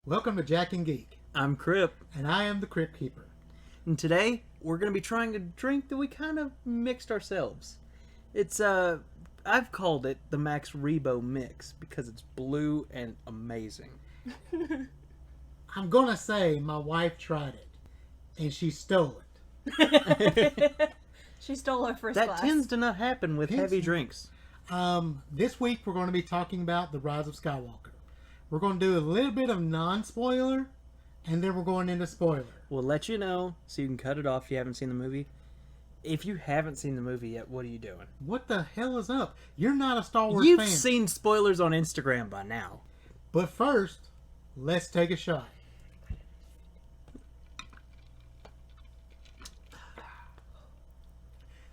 Welcome to Jack and Geek, I'm Crip, and I am the Crypt Keeper. and today we're going to be trying a drink that we kind of mixed ourselves. It's I've called it the Max Rebo Mix because it's blue and amazing. I'm gonna say my wife tried it, and she stole it. She stole our first That glass. tends to not happen with Tends heavy to. drinks. This week we're going to be talking about The Rise of Skywalker. We're going to do a little bit of non-spoiler, and then we're going into spoiler. We'll let you know so you can cut it off if you haven't seen the movie. If you haven't seen the movie yet, what are you doing? What the hell is up? You're not a Star Wars You've fan. seen spoilers on Instagram by now. But first, let's take a shot.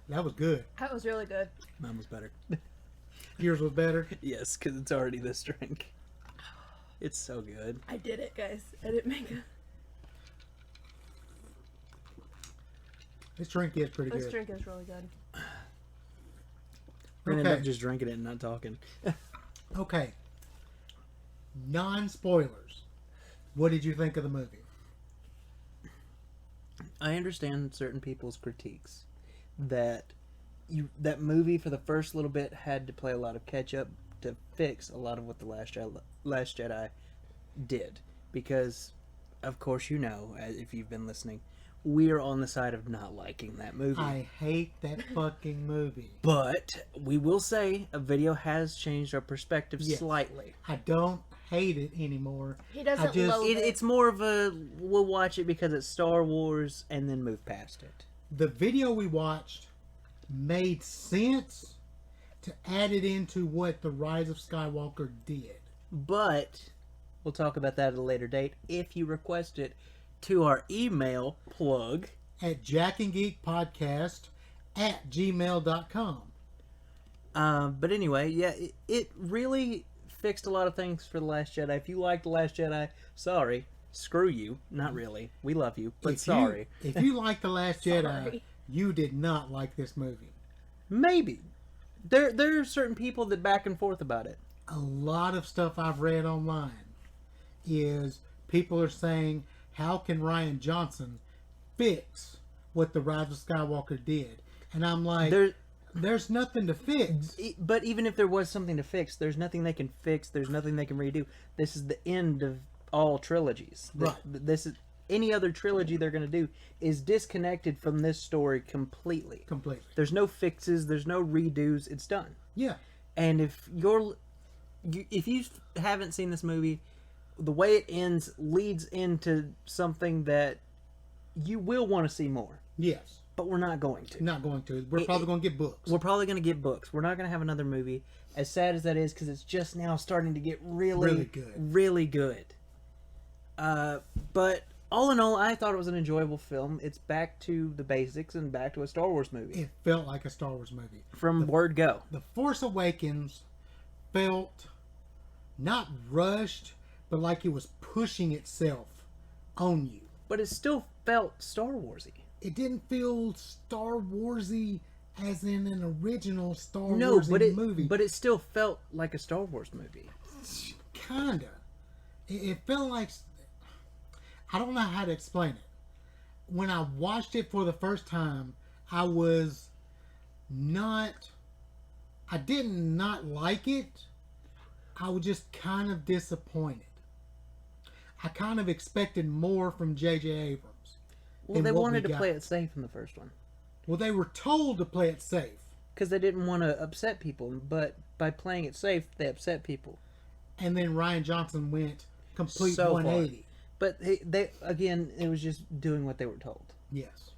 That was good. That was really good. Mine was better. Yours was better. Yes, because it's already this drink. It's so good. I did it, guys. I didn't make it. This drink is pretty This good. drink is really good. We're going to end Okay. up just drinking it and not talking. Okay. Non-spoilers. What did you think of the movie? I understand certain people's critiques that that movie for the first little bit had to play a lot of catch up to fix a lot of what the Last Jedi did, because of course you know, if you've been listening, we're on the side of not liking that movie. I hate that fucking movie. But we will say a video has changed our perspective Yes. slightly. I don't hate it anymore. He doesn't I just- loathe it. It's more of a we'll watch it because it's Star Wars and then move past it. The video we watched made sense to add it into what The Rise of Skywalker did. But we'll talk about that at a later date if you request it to our email plug. At jackandgeekpodcast@gmail.com. But anyway, yeah, it really fixed a lot of things for The Last Jedi. If you like The Last Jedi, sorry. Screw you. Not really. We love you, but sorry. If you like The Last Jedi, Sorry. you did not like this movie. Maybe. There are certain people that back and forth about it. A lot of stuff I've read online is people are saying, how can Rian Johnson fix what The Rise of Skywalker did? And I'm like, there's nothing to fix. But even if there was something to fix, there's nothing they can fix. There's nothing they can redo. This is the end of all trilogies. Right. This is any other trilogy they're going to do is disconnected from this story completely. Completely. There's no fixes. There's no redos. It's done. Yeah. And if you haven't seen this movie, the way it ends leads into something that you will want to see more. Yes. But we're not going to. Not going to. We're probably going to get books. We're probably going to get books. We're not going to have another movie. As sad as that is, because it's just now starting to get really good. Really good. But all in all, I thought it was an enjoyable film. It's back to the basics and back to a Star Wars movie. It felt like a Star Wars movie. From word go. The Force Awakens felt not rushed, but like it was pushing itself on you. But it still felt Star Warsy. It didn't feel Star Warsy as in an original Star No, Wars but movie. but it still felt like a Star Wars movie. Kinda. It felt like, I don't know how to explain it. When I watched it for the first time, I did not like it. I was just kind of disappointed. I kind of expected more from J.J. Abrams. Well, than they what wanted we to got. play it safe in the first one. Well, they were told to play it safe. Because they didn't want to upset people. But by playing it safe, they upset people. And then Rian Johnson went complete So far. 180. But they again, it was just doing what they were told. Yes.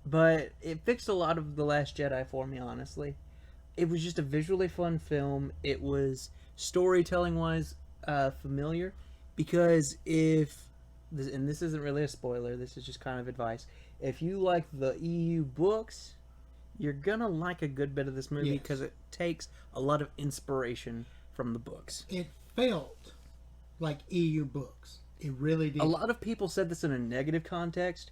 But it fixed a lot of The Last Jedi for me, honestly. It was just a visually fun film. It was storytelling-wise familiar. Because and this isn't really a spoiler, this is just kind of advice. If you like the EU books, you're going to like a good bit of this movie Yes. because it takes a lot of inspiration from the books. It felt like EU books. It really did. A lot of people said this in a negative context,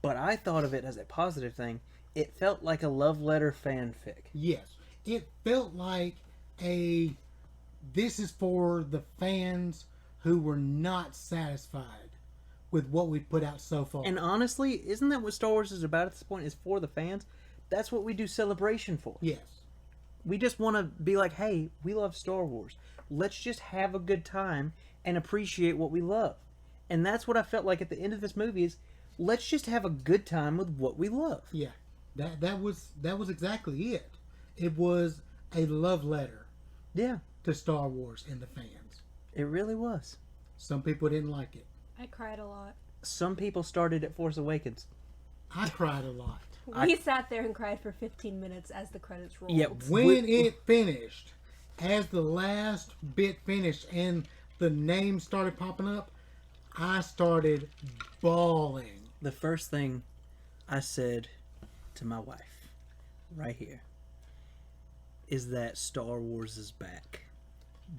but I thought of it as a positive thing. It felt like a love letter fanfic. Yes. It felt like this is for the fans who were not satisfied with what we put out so far. And honestly, isn't that what Star Wars is about at this point? Is for the fans. That's what we do celebration for. Yes. We just want to be like, hey, we love Star Wars. Let's just have a good time and appreciate what we love. And that's what I felt like at the end of this movie is, let's just have a good time with what we love. Yeah. That was exactly it. It was a love letter. Yeah. To Star Wars and the fans. It really was. Some people didn't like it. I cried a lot. Some people started at Force Awakens. I cried a lot. We sat there and cried for 15 minutes as the credits rolled. Yeah, when it finished, as the last bit finished and the names started popping up, I started bawling. The first thing I said to my wife, right here, is that Star Wars is back.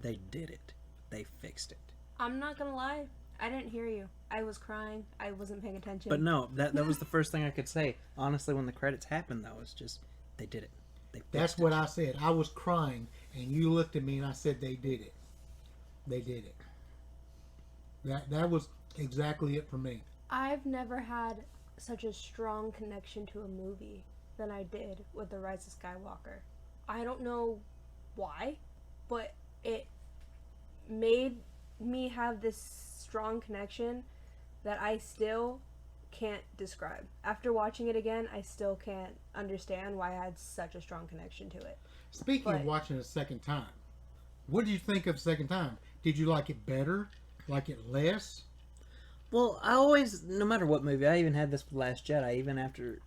They did it. They fixed it. I'm not gonna lie, I didn't hear you. I was crying. I wasn't paying attention. But no, that was the first thing I could say. Honestly, when the credits happened, though, it's just, they did it. They fixed That's what I said. I was crying, and you looked at me and I said, they did it. They did it. That was exactly it for me. I've never had such a strong connection to a movie than I did with The Rise of Skywalker. I don't know why, but it made me have this strong connection that I still can't describe. After watching it again, I still can't understand why I had such a strong connection to it. Speaking of watching it a second time, what did you think of the second time? Did you like it better? Like it less? Well, I always, no matter what movie, I even had this with Last Jedi, even after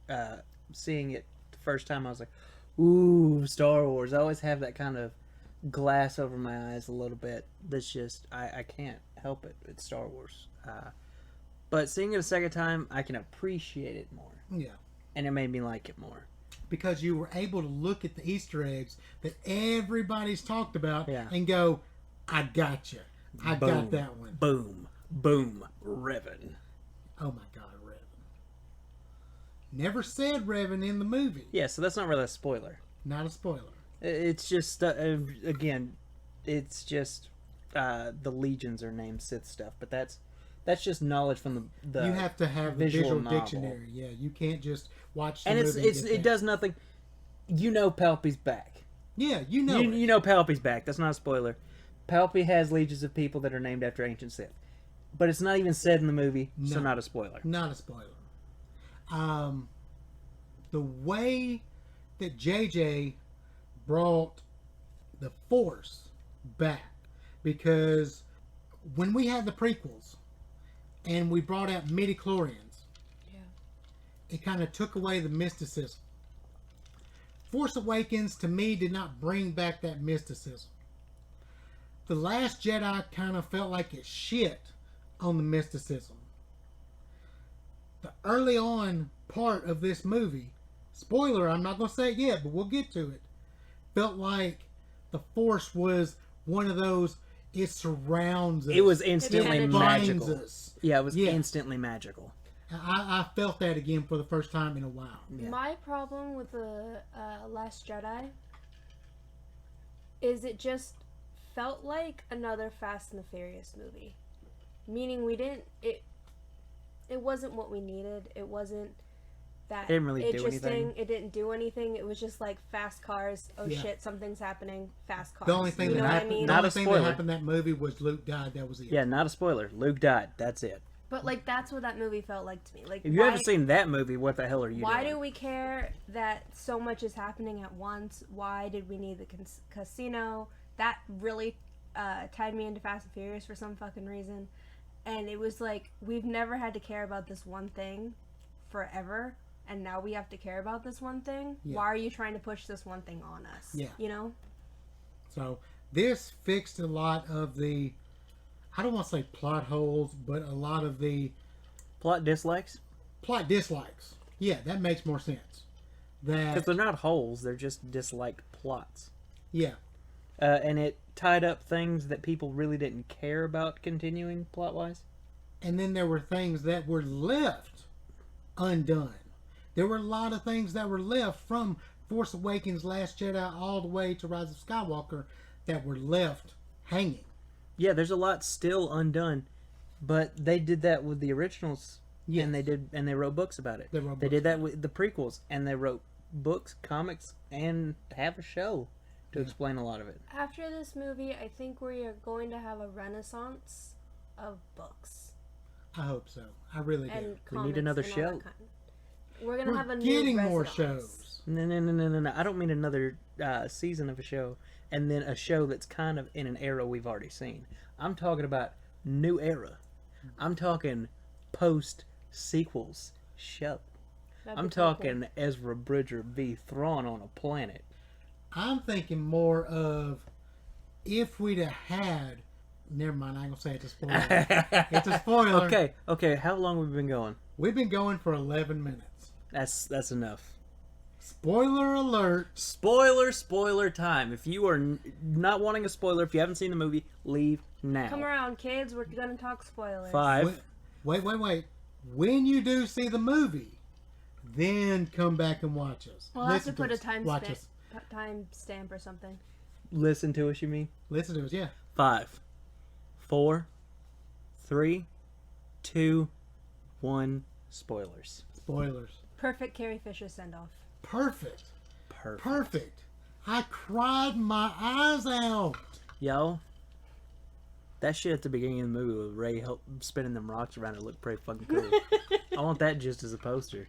seeing it the first time, I was like, ooh, Star Wars. I always have that kind of glass over my eyes a little bit. That's just, I can't help it. It's Star Wars. But seeing it a second time, I can appreciate it more. Yeah. And it made me like it more. Because you were able to look at the Easter eggs that everybody's talked about and go, I got you. I got that one. Boom. Boom. Revan. Oh my God, Revan. Never said Revan in the movie. Yeah, so that's not really a spoiler. Not a spoiler. It's just, again, it's just the legions are named Sith stuff, but that's just knowledge from the you have to have the visual visual novel. dictionary. Yeah, you can't just watch the and movie it does nothing. You know Palpy's back. Yeah, you know you know Palpy's back. That's not a spoiler. Palpy has legions of people that are named after ancient Sith. But it's not even said in the movie, so not a spoiler. Not a spoiler. The way that JJ brought the Force back, because when we had the prequels and we brought out midichlorians, it kind of took away the mysticism. Force Awakens to me did not bring back that mysticism. The Last Jedi kind of felt like it shit on the mysticism. The early on part of this movie, spoiler, I'm not going to say it yet, but we'll get to it, felt like the Force was one of those, it surrounds us. It was instantly It magical. binds us. Yeah, it was instantly magical. I felt that again for the first time in a while. Yeah. My problem with the Last Jedi is it just felt like another Fast and the Furious movie. Meaning it wasn't what we needed. It wasn't that It didn't really do interesting. anything. It didn't do anything. It was just like fast cars. Oh Yeah. shit, something's happening. Fast cars. The only thing you that know what I happened, mean? the Not only a thing that spoiler. happened in that movie was Luke died. That was it. Yeah, not a spoiler. Luke died. That's it. But like that's what that movie felt like to me. Like If you haven't seen that movie, what the hell are you why doing? do we care that so much is happening at once? Why did we need the casino? That really tied me into Fast and Furious for some fucking reason. And it was like, we've never had to care about this one thing forever, and now we have to care about this one thing? Yeah. Why are you trying to push this one thing on us? Yeah. You know? So this fixed a lot of the, I don't want to say plot holes, but a lot of the Plot dislikes? plot dislikes. Yeah, that makes more sense. Because That they're not holes, they're just disliked plots. yeah, And it tied up things that people really didn't care about continuing plot-wise. and then there were things that were left undone. There were a lot of things that were left from Force Awakens, Last Jedi, all the way to Rise of Skywalker that were left hanging. Yeah, there's a lot still undone, but they did that with the originals, Yes. and they wrote books about it. They did that with the prequels, and they wrote books, comics, and have a show to explain a lot of it. After this movie, I think we are going to have a renaissance of books. I hope so. I really do. And We need another comics and all show. that kind. We're gonna have a new getting more renaissance. shows. No. I don't mean another season of a show, and then a show that's kind of in an era we've already seen. I'm talking about new era. I'm talking post-sequels show. That'd I'm be kinda talking Ezra Bridger be thrown on a planet. I'm thinking more of if we'd have had. Never mind, I ain't gonna say it's a spoiler. It's a spoiler. Okay. How long have we been going? We've been going for 11 minutes. That's enough. Spoiler alert. Spoiler time. If you are not wanting a spoiler, if you haven't seen the movie, leave now. Come around, kids. We're gonna talk spoilers. 5. Wait. When you do see the movie, then come back and watch us. We'll have to Listen put a us. time Watch us. stamp or something. Listen to us, you mean? Listen to us, yeah. 5, 4, 3, 2, 1. Spoilers. Spoilers. Perfect Carrie Fisher send off. Perfect. Perfect. I cried my eyes out. Yo, that shit at the beginning of the movie with Ray spinning them rocks around it looked pretty fucking cool. I want that just as a poster.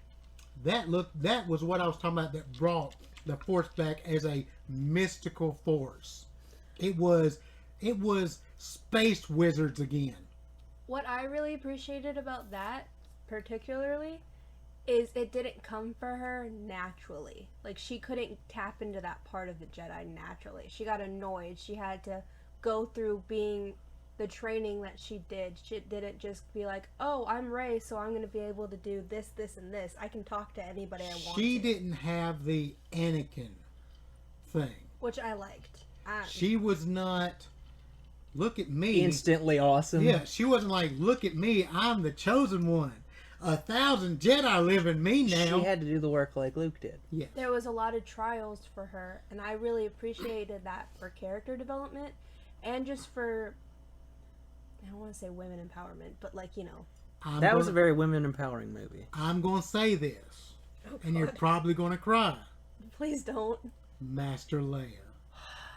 That was what I was talking about that brought the Force back as a mystical force. It was space wizards again. What I really appreciated about that, particularly, is it didn't come for her naturally. Like, she couldn't tap into that part of the Jedi naturally. She got annoyed. She had to go through being the training that she did. She didn't just be like, oh, I'm Rey, so I'm going to be able to do this, this, and this. I can talk to anybody I want She to. didn't have the Anakin thing. Which I liked. She was not, look at me. Instantly awesome. Yeah, she wasn't like, look at me, I'm the chosen one. 1,000 Jedi live in me now. She had to do the work like Luke did. Yes. There was a lot of trials for her, and I really appreciated that for character development and just for, I don't want to say women empowerment, but like, you know. That was a very women empowering movie. I'm going to say this, and you're probably going to cry. Please don't. Master Leia.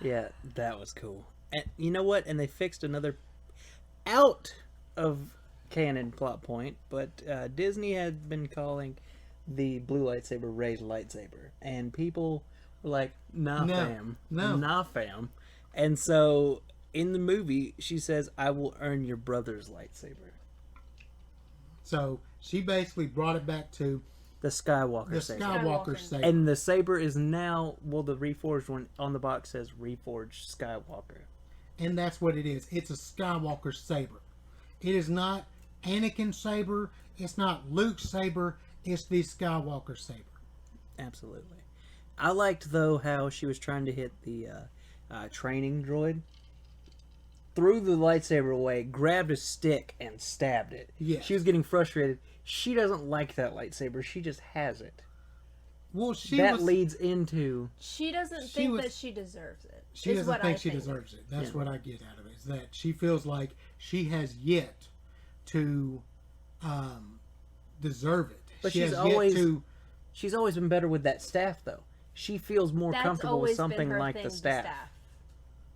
Yeah, that was cool. And you know what? And they fixed another out of canon plot point, but Disney had been calling the blue lightsaber Rey's lightsaber, and people were like, nah, fam. And so in the movie, she says, I will earn your brother's lightsaber. So she basically brought it back to The Skywalker the saber. Skywalker saber. And the saber is now, well, the reforged one on the box says reforged Skywalker. And that's what it is. It's a Skywalker saber. It is not Anakin's saber. It's not Luke's saber. It's the Skywalker saber. Absolutely. I liked, though, how she was trying to hit the training droid. Threw the lightsaber away, grabbed a stick, and stabbed it. Yes. She was getting frustrated. She doesn't like that lightsaber. She just has it. Well, leads into... She doesn't think that she deserves it. She doesn't think she deserves it. That's what I get out of it. Is that she feels like she has yet to deserve it. But she's always been better with that staff, though. She feels more comfortable with something like the staff.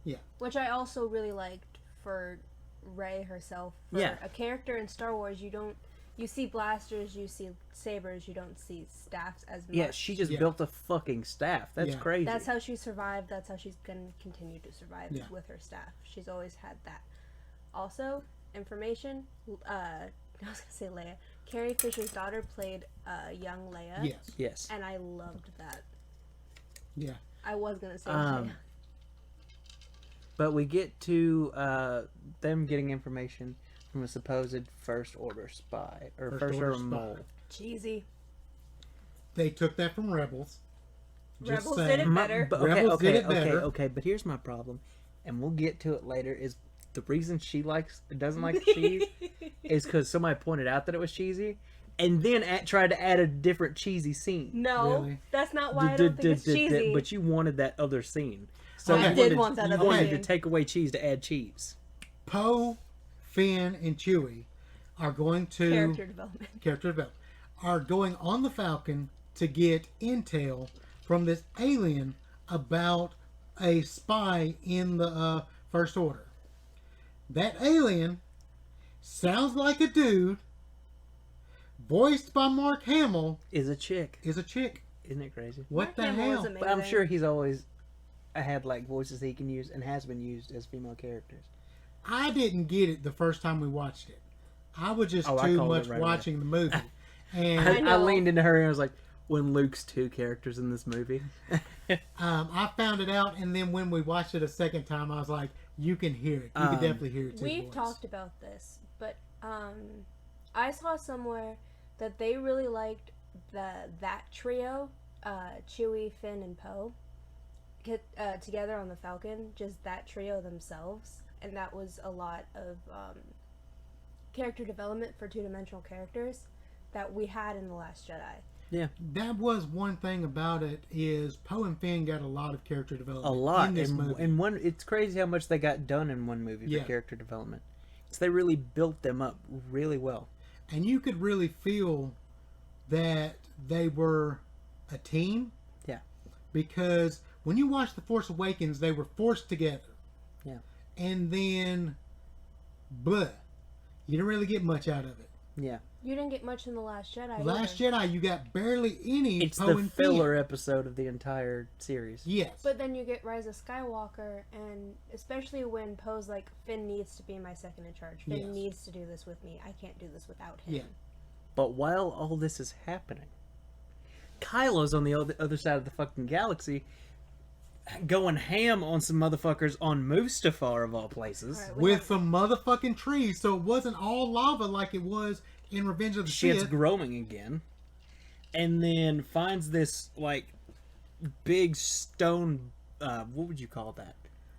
Yeah. Which I also really liked for Rey herself. For a character in Star Wars, you see blasters, you see sabers, you don't see staffs as much. Yeah, she just built a fucking staff. That's crazy. That's how she survived. That's how she's going to continue to survive with her staff. She's always had that. Also, information, I was going to say Leia. Carrie Fisher's daughter played young Leia. Yes. And I loved that. Yeah. I was going to say Leia. But we get to them getting information from a supposed First Order spy. Or First Order mole. Cheesy. They took that from Rebels. Rebels did it better. Rebels did it better. Okay, but here's my problem. And we'll get to it later, is the reason she doesn't like cheese is because somebody pointed out that it was cheesy, and then tried to add a different cheesy scene. No, really? That's not why I don't think it's cheesy. But you wanted that other scene. So I did want that other scene. You wanted to take away cheese to add cheese. Poe, Finn, and Chewie are going to Character development. Are going on the Falcon to get intel from this alien about a spy in the First Order. That alien sounds like a dude, voiced by Mark Hamill. Is a chick. Isn't it crazy? What Mark the Hamill hell? is But I'm sure he's always had like voices he can use and has been used as female characters. I didn't get it the first time we watched it. I was just I too called much it right watching the movie. And I leaned into her and I was like, when Luke's 2 characters in this movie. I found it out, and then when we watched it a second time, I was like, you can hear it. You can definitely hear it too. We've talked about this, but I saw somewhere that they really liked that trio, Chewie, Finn, and Poe, get together on the Falcon, just that trio themselves, and that was a lot of character development for two-dimensional characters that we had in The Last Jedi. Yeah, that was one thing about it, is Poe and Finn got a lot of character development. a lot in this movie. in one. It's crazy how much they got done in one movie for character development. So they really built them up really well, and you could really feel that they were a team. Yeah, because when you watch The Force Awakens, they were forced together. Yeah, and then, but you didn't really get much out of it. Yeah. You didn't get much in The Last Jedi. Last Jedi, you got barely any. It's Poe the and filler Finn. episode of the entire series. Yes. But then you get Rise of Skywalker, and especially when Poe's like, Finn needs to be my second in charge. Finn needs to do this with me. I can't do this without him. Yeah. But while all this is happening, Kylo's on the other side of the fucking galaxy, going ham on some motherfuckers on Mustafar of all places. Right, with some motherfucking trees, so it wasn't all lava like it was in Revenge of the Shit's Sith. growing again. And then finds this, like, big stone, what would you call that?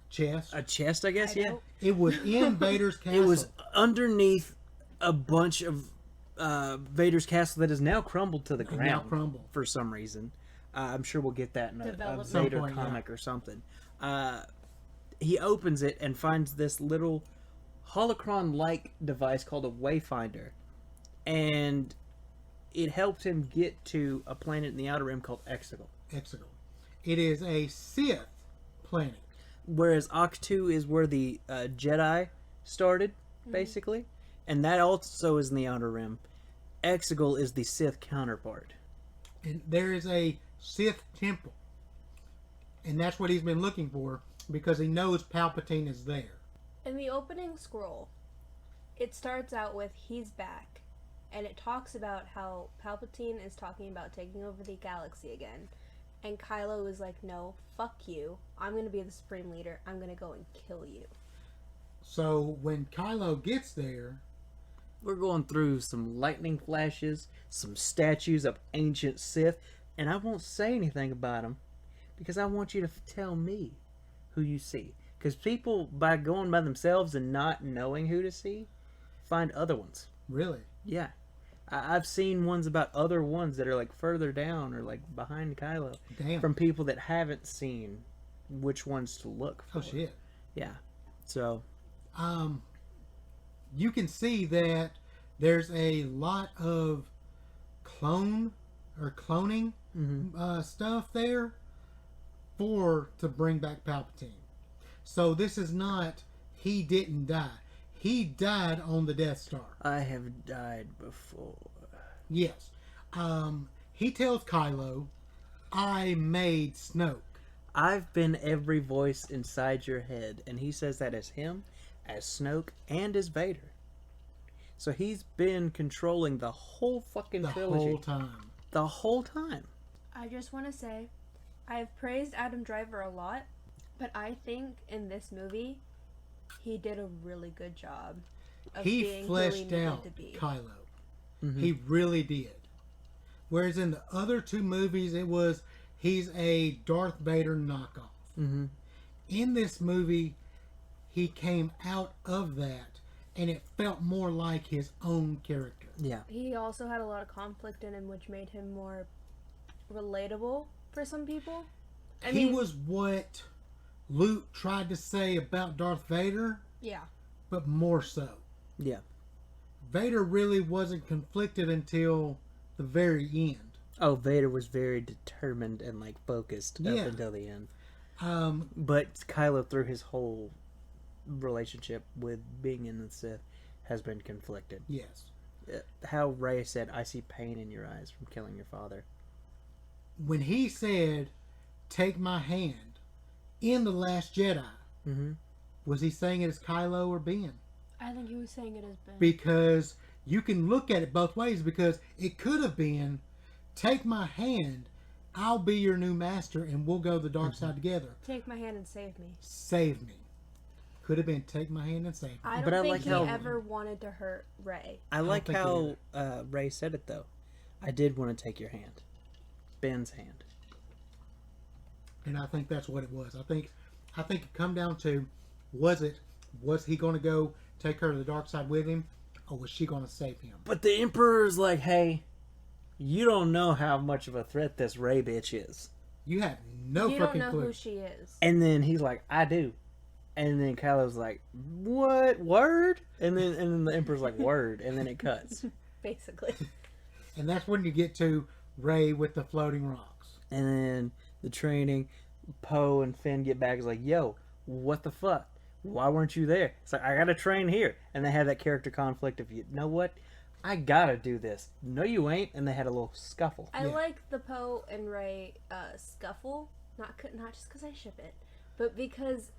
Chest. A chest, I guess, yeah. It was in Vader's castle. It was underneath a bunch of Vader's castle that is now crumbled to the ground. Now crumbled. For some reason. I'm sure we'll get that in a Development. Vader Some point, comic or something. He opens it and finds this little holocron-like device called a Wayfinder. And it helped him get to a planet in the Outer Rim called Exegol. Exegol. It is a Sith planet. Whereas Ahch-To is where the Jedi started, basically. And that also is in the Outer Rim. Exegol is the Sith counterpart. And there is a Sith temple. And that's what he's been looking for, because he knows Palpatine is there. In the opening scroll, it starts out with he's back. And it talks about how Palpatine is talking about taking over the galaxy again. And Kylo is like, no, fuck you. I'm going to be the Supreme Leader. I'm going to go and kill you. So when Kylo gets there... We're going through some lightning flashes, some statues of ancient Sith, and I won't say anything about them because I want you to tell me who you see. Because people, by going by themselves and not knowing who to see, find other ones. Really? Yeah. I've seen ones about other ones that are like further down or like behind Kylo. Damn. From people that haven't seen which ones to look for. Oh, shit. Yeah. So. You can see that there's a lot of cloning stuff there to bring back Palpatine. So this is not he didn't die. He died on the Death Star. I have died before. Yes. He tells Kylo, I made Snoke. I've been every voice inside your head. And he says that as him, as Snoke, and as Vader. So he's been controlling the whole fucking trilogy. The whole time. The whole time. I just want to say, I've praised Adam Driver a lot, but I think in this movie, he did a really good job of He being fleshed who he needed out to be. Kylo. Mm-hmm. He really did. Whereas in the other two movies, it was he's a Darth Vader knockoff. Mm-hmm. In this movie, he came out of that, and it felt more like his own character. Yeah. He also had a lot of conflict in him, which made him more relatable for some people. He was what Luke tried to say about Darth Vader. Yeah. but more so. Yeah. Vader really wasn't conflicted until the very end. Oh, Vader was very determined and like focused up until the end. But Kylo, through his whole relationship with being in the Sith, has been conflicted. Yes. How Rey said, "I see pain in your eyes from killing your father." When he said, "Take my hand," in The Last Jedi, was he saying it as Kylo or Ben? I think he was saying it as Ben. Because you can look at it both ways, because it could have been, "Take my hand, I'll be your new master, and we'll go the dark side together. Take my hand and save me." Save me. Could have been, "Take my hand and save me." I don't think he ever wanted to hurt Rey. I like how Rey said it, though. "I did want to take your hand. Ben's hand." And I think that's what it was. I think it come down to, was he going to go take her to the dark side with him, or was she going to save him? But the Emperor's like, "Hey, you don't know how much of a threat this Rey bitch is. You have no You fucking don't know clue. who she is. And then he's like, "I do." And then Kylo's like, "What? Word?" And then the Emperor's like, "Word." And then it cuts. Basically. And that's when you get to Rey with the floating rocks. And then the training, Poe and Finn get back. It's like, "Yo, what the fuck? Why weren't you there?" It's like, "I gotta train here." And they have that character conflict of, "You know what? I gotta do this." "No, you ain't." And they had a little scuffle. I like the Poe and Rey scuffle. Not just because I ship it, but because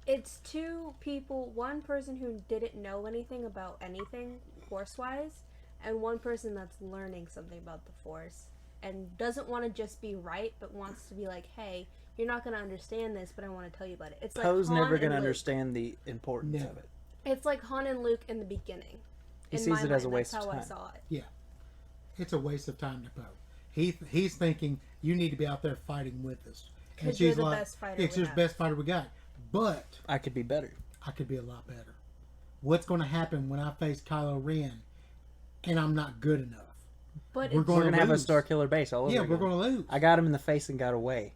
it's two people, one person who didn't know anything about anything Force-wise, and one person that's learning something about the Force and doesn't want to just be right, but wants to be like, "Hey, you're not going to understand this, but I want to tell you about it." It's Poe's like never going to understand the importance of it. It's like Han and Luke in the beginning. He sees it as a waste of time. That's how I saw it. Yeah. It's a waste of time to Poe. He's thinking, "You need to be out there fighting with us." And Because you're the best fighter "It's we the have." best fighter we got. But I could be better. I could be a lot better. What's going to happen when I face Kylo Ren and I'm not good enough? But We're it's going We're to gonna have a lose. Star Killer base all over. Yeah, again. we're going to lose. I got him in the face and got away.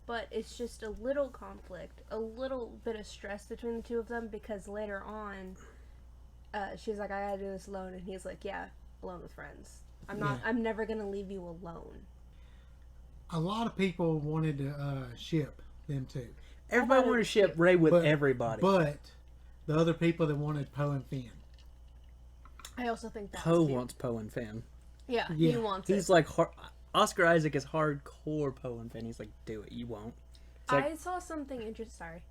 But it's just a little conflict, a little bit of stress between the two of them, because later on, she's like, "I gotta do this alone," and he's like, "Yeah, alone with friends. I'm never gonna leave you alone." A lot of people wanted to ship them two. Everybody wanted to ship Rey with everybody. But the other people that wanted Poe and Finn. I also think that Poe wants Poe and Finn. Yeah, he wants He's it. like Oscar Isaac is hardcore Poe and Finn. He's like, "Do it, you won't." It's like, I saw something interesting.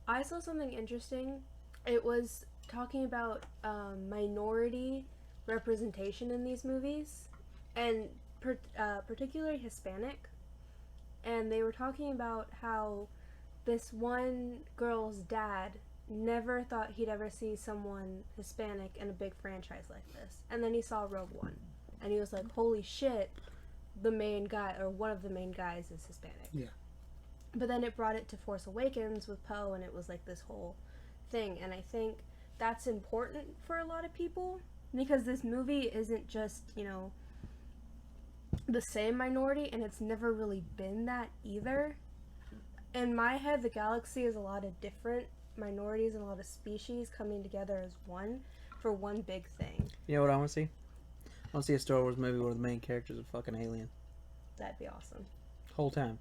I saw something interesting. It was talking about minority representation in these movies, and particularly Hispanic. And they were talking about how this one girl's dad never thought he'd ever see someone Hispanic in a big franchise like this. And then he saw Rogue One, and he was like, "Holy shit, the main guy, or one of the main guys, is Hispanic." Yeah. But then it brought it to Force Awakens with Poe, and it was like this whole thing. And I think that's important for a lot of people, because this movie isn't just, the same minority, and it's never really been that either. In my head, the galaxy is a lot of different minorities and a lot of species coming together as one for one big thing. you know what I want to see? I want to see a Star Wars movie where the main character is a fucking alien. That'd be awesome. Whole time.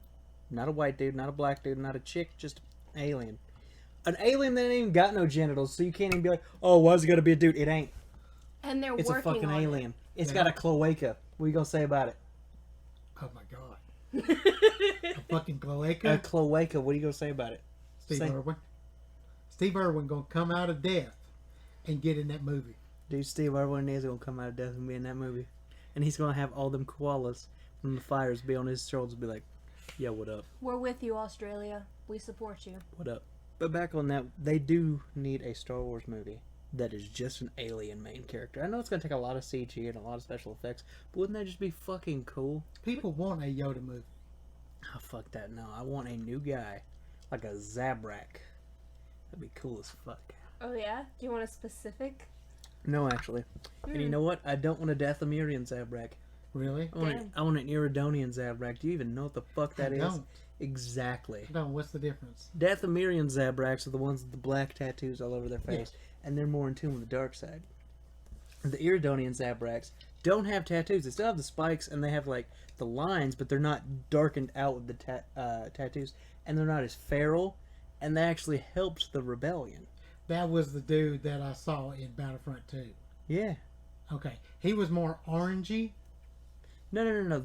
Not a white dude, not a black dude, not a chick, just an alien. An alien that ain't even got no genitals, so you can't even be like, "Oh, why's it gotta be a dude?" It ain't. And they're It's a working fucking on alien. it. It's got a cloaca. What are you gonna say about it? Oh my god. A fucking cloaca? A cloaca. What are you gonna say about it? Steve Irwin. Steve Irwin gonna come out of death and get in that movie. Dude, Steve Irwin is gonna come out of death and be in that movie. And he's gonna have all them koalas from the fires be on his shoulders and be like, "Yo, what up? We're with you, Australia. We support you. What up?" But back on that, they do need a Star Wars movie that is just an alien main character. I know it's gonna take a lot of CG and a lot of special effects, but wouldn't that just be fucking cool? People want a Yoda movie. Oh, fuck that. No, I want a new guy. Like a Zabrak. That'd be cool as fuck. Oh yeah? Do you want a specific? No, actually. And you know what? I don't want a Dathomirian Zabrak. Really? I want an Iridonian Zabrak. Do you even know what the fuck that is? Don't. Exactly. No, what's the difference? Dathomirian Zabraks are the ones with the black tattoos all over their face, and they're more in tune with the dark side. The Iridonian Zabraks don't have tattoos. They still have the spikes, and they have like the lines, but they're not darkened out with the tattoos, and they're not as feral, and they actually helped the rebellion. That was the dude that I saw in Battlefront 2. Yeah. Okay. He was more orangey. No.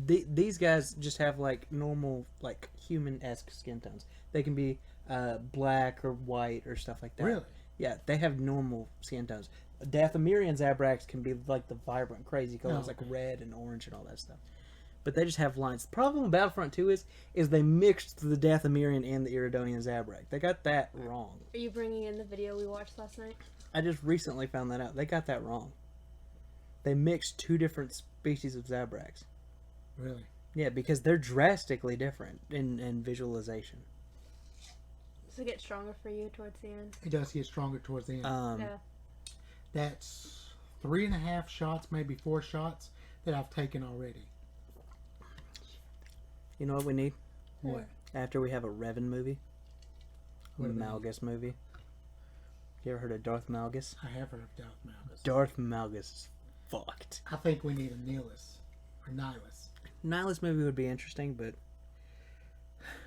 These guys just have like normal, like human-esque skin tones. They can be black or white or stuff like that. Really? Yeah, they have normal skin tones. Dathomirian Zabraks can be like the vibrant, crazy colors, like red and orange and all that stuff. But they just have lines. The problem with Battlefront 2 is they mixed the Dathomirian and the Iridonian Zabrak. They got that wrong. Are you bringing in the video we watched last night? I just recently found that out. They got that wrong. They mixed two different species of Zabraks. Really? Yeah, because they're drastically different in visualization. Does it get stronger for you towards the end? It does get stronger towards the end. Yeah. That's 3.5 shots, maybe 4 shots that I've taken already. You know what we need? What? After we have a Revan movie. A What do we Malgus movie. You ever heard of Darth Malgus? I have heard of Darth Malgus. Darth Malgus is fucked. I think we need a Nihilus. Or Nihilus. Nihilus movie would be interesting, but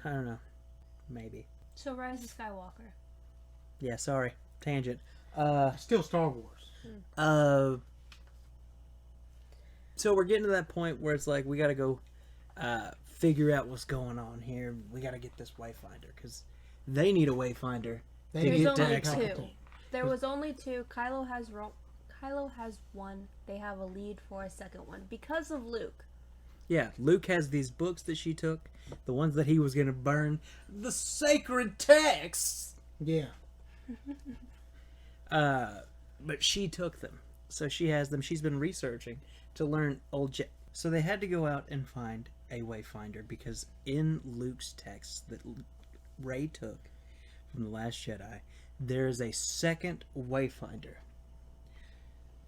I don't know. Maybe. So Rise of Skywalker. Yeah, sorry. Tangent. Still Star Wars. So we're getting to that point where it's like we gotta go figure out what's going on here. We gotta get this Wayfinder because they need a Wayfinder to There's get to only Exegol. two. There was only two. Kylo has one. They have a lead for a second one because of Luke. Yeah, Luke has these books that she took, the ones that he was gonna burn, the sacred texts. Yeah. But she took them, so she has them. She's been researching to learn old. So they had to go out and find a Wayfinder because in Luke's text that Rey took from the Last Jedi, there is a second Wayfinder.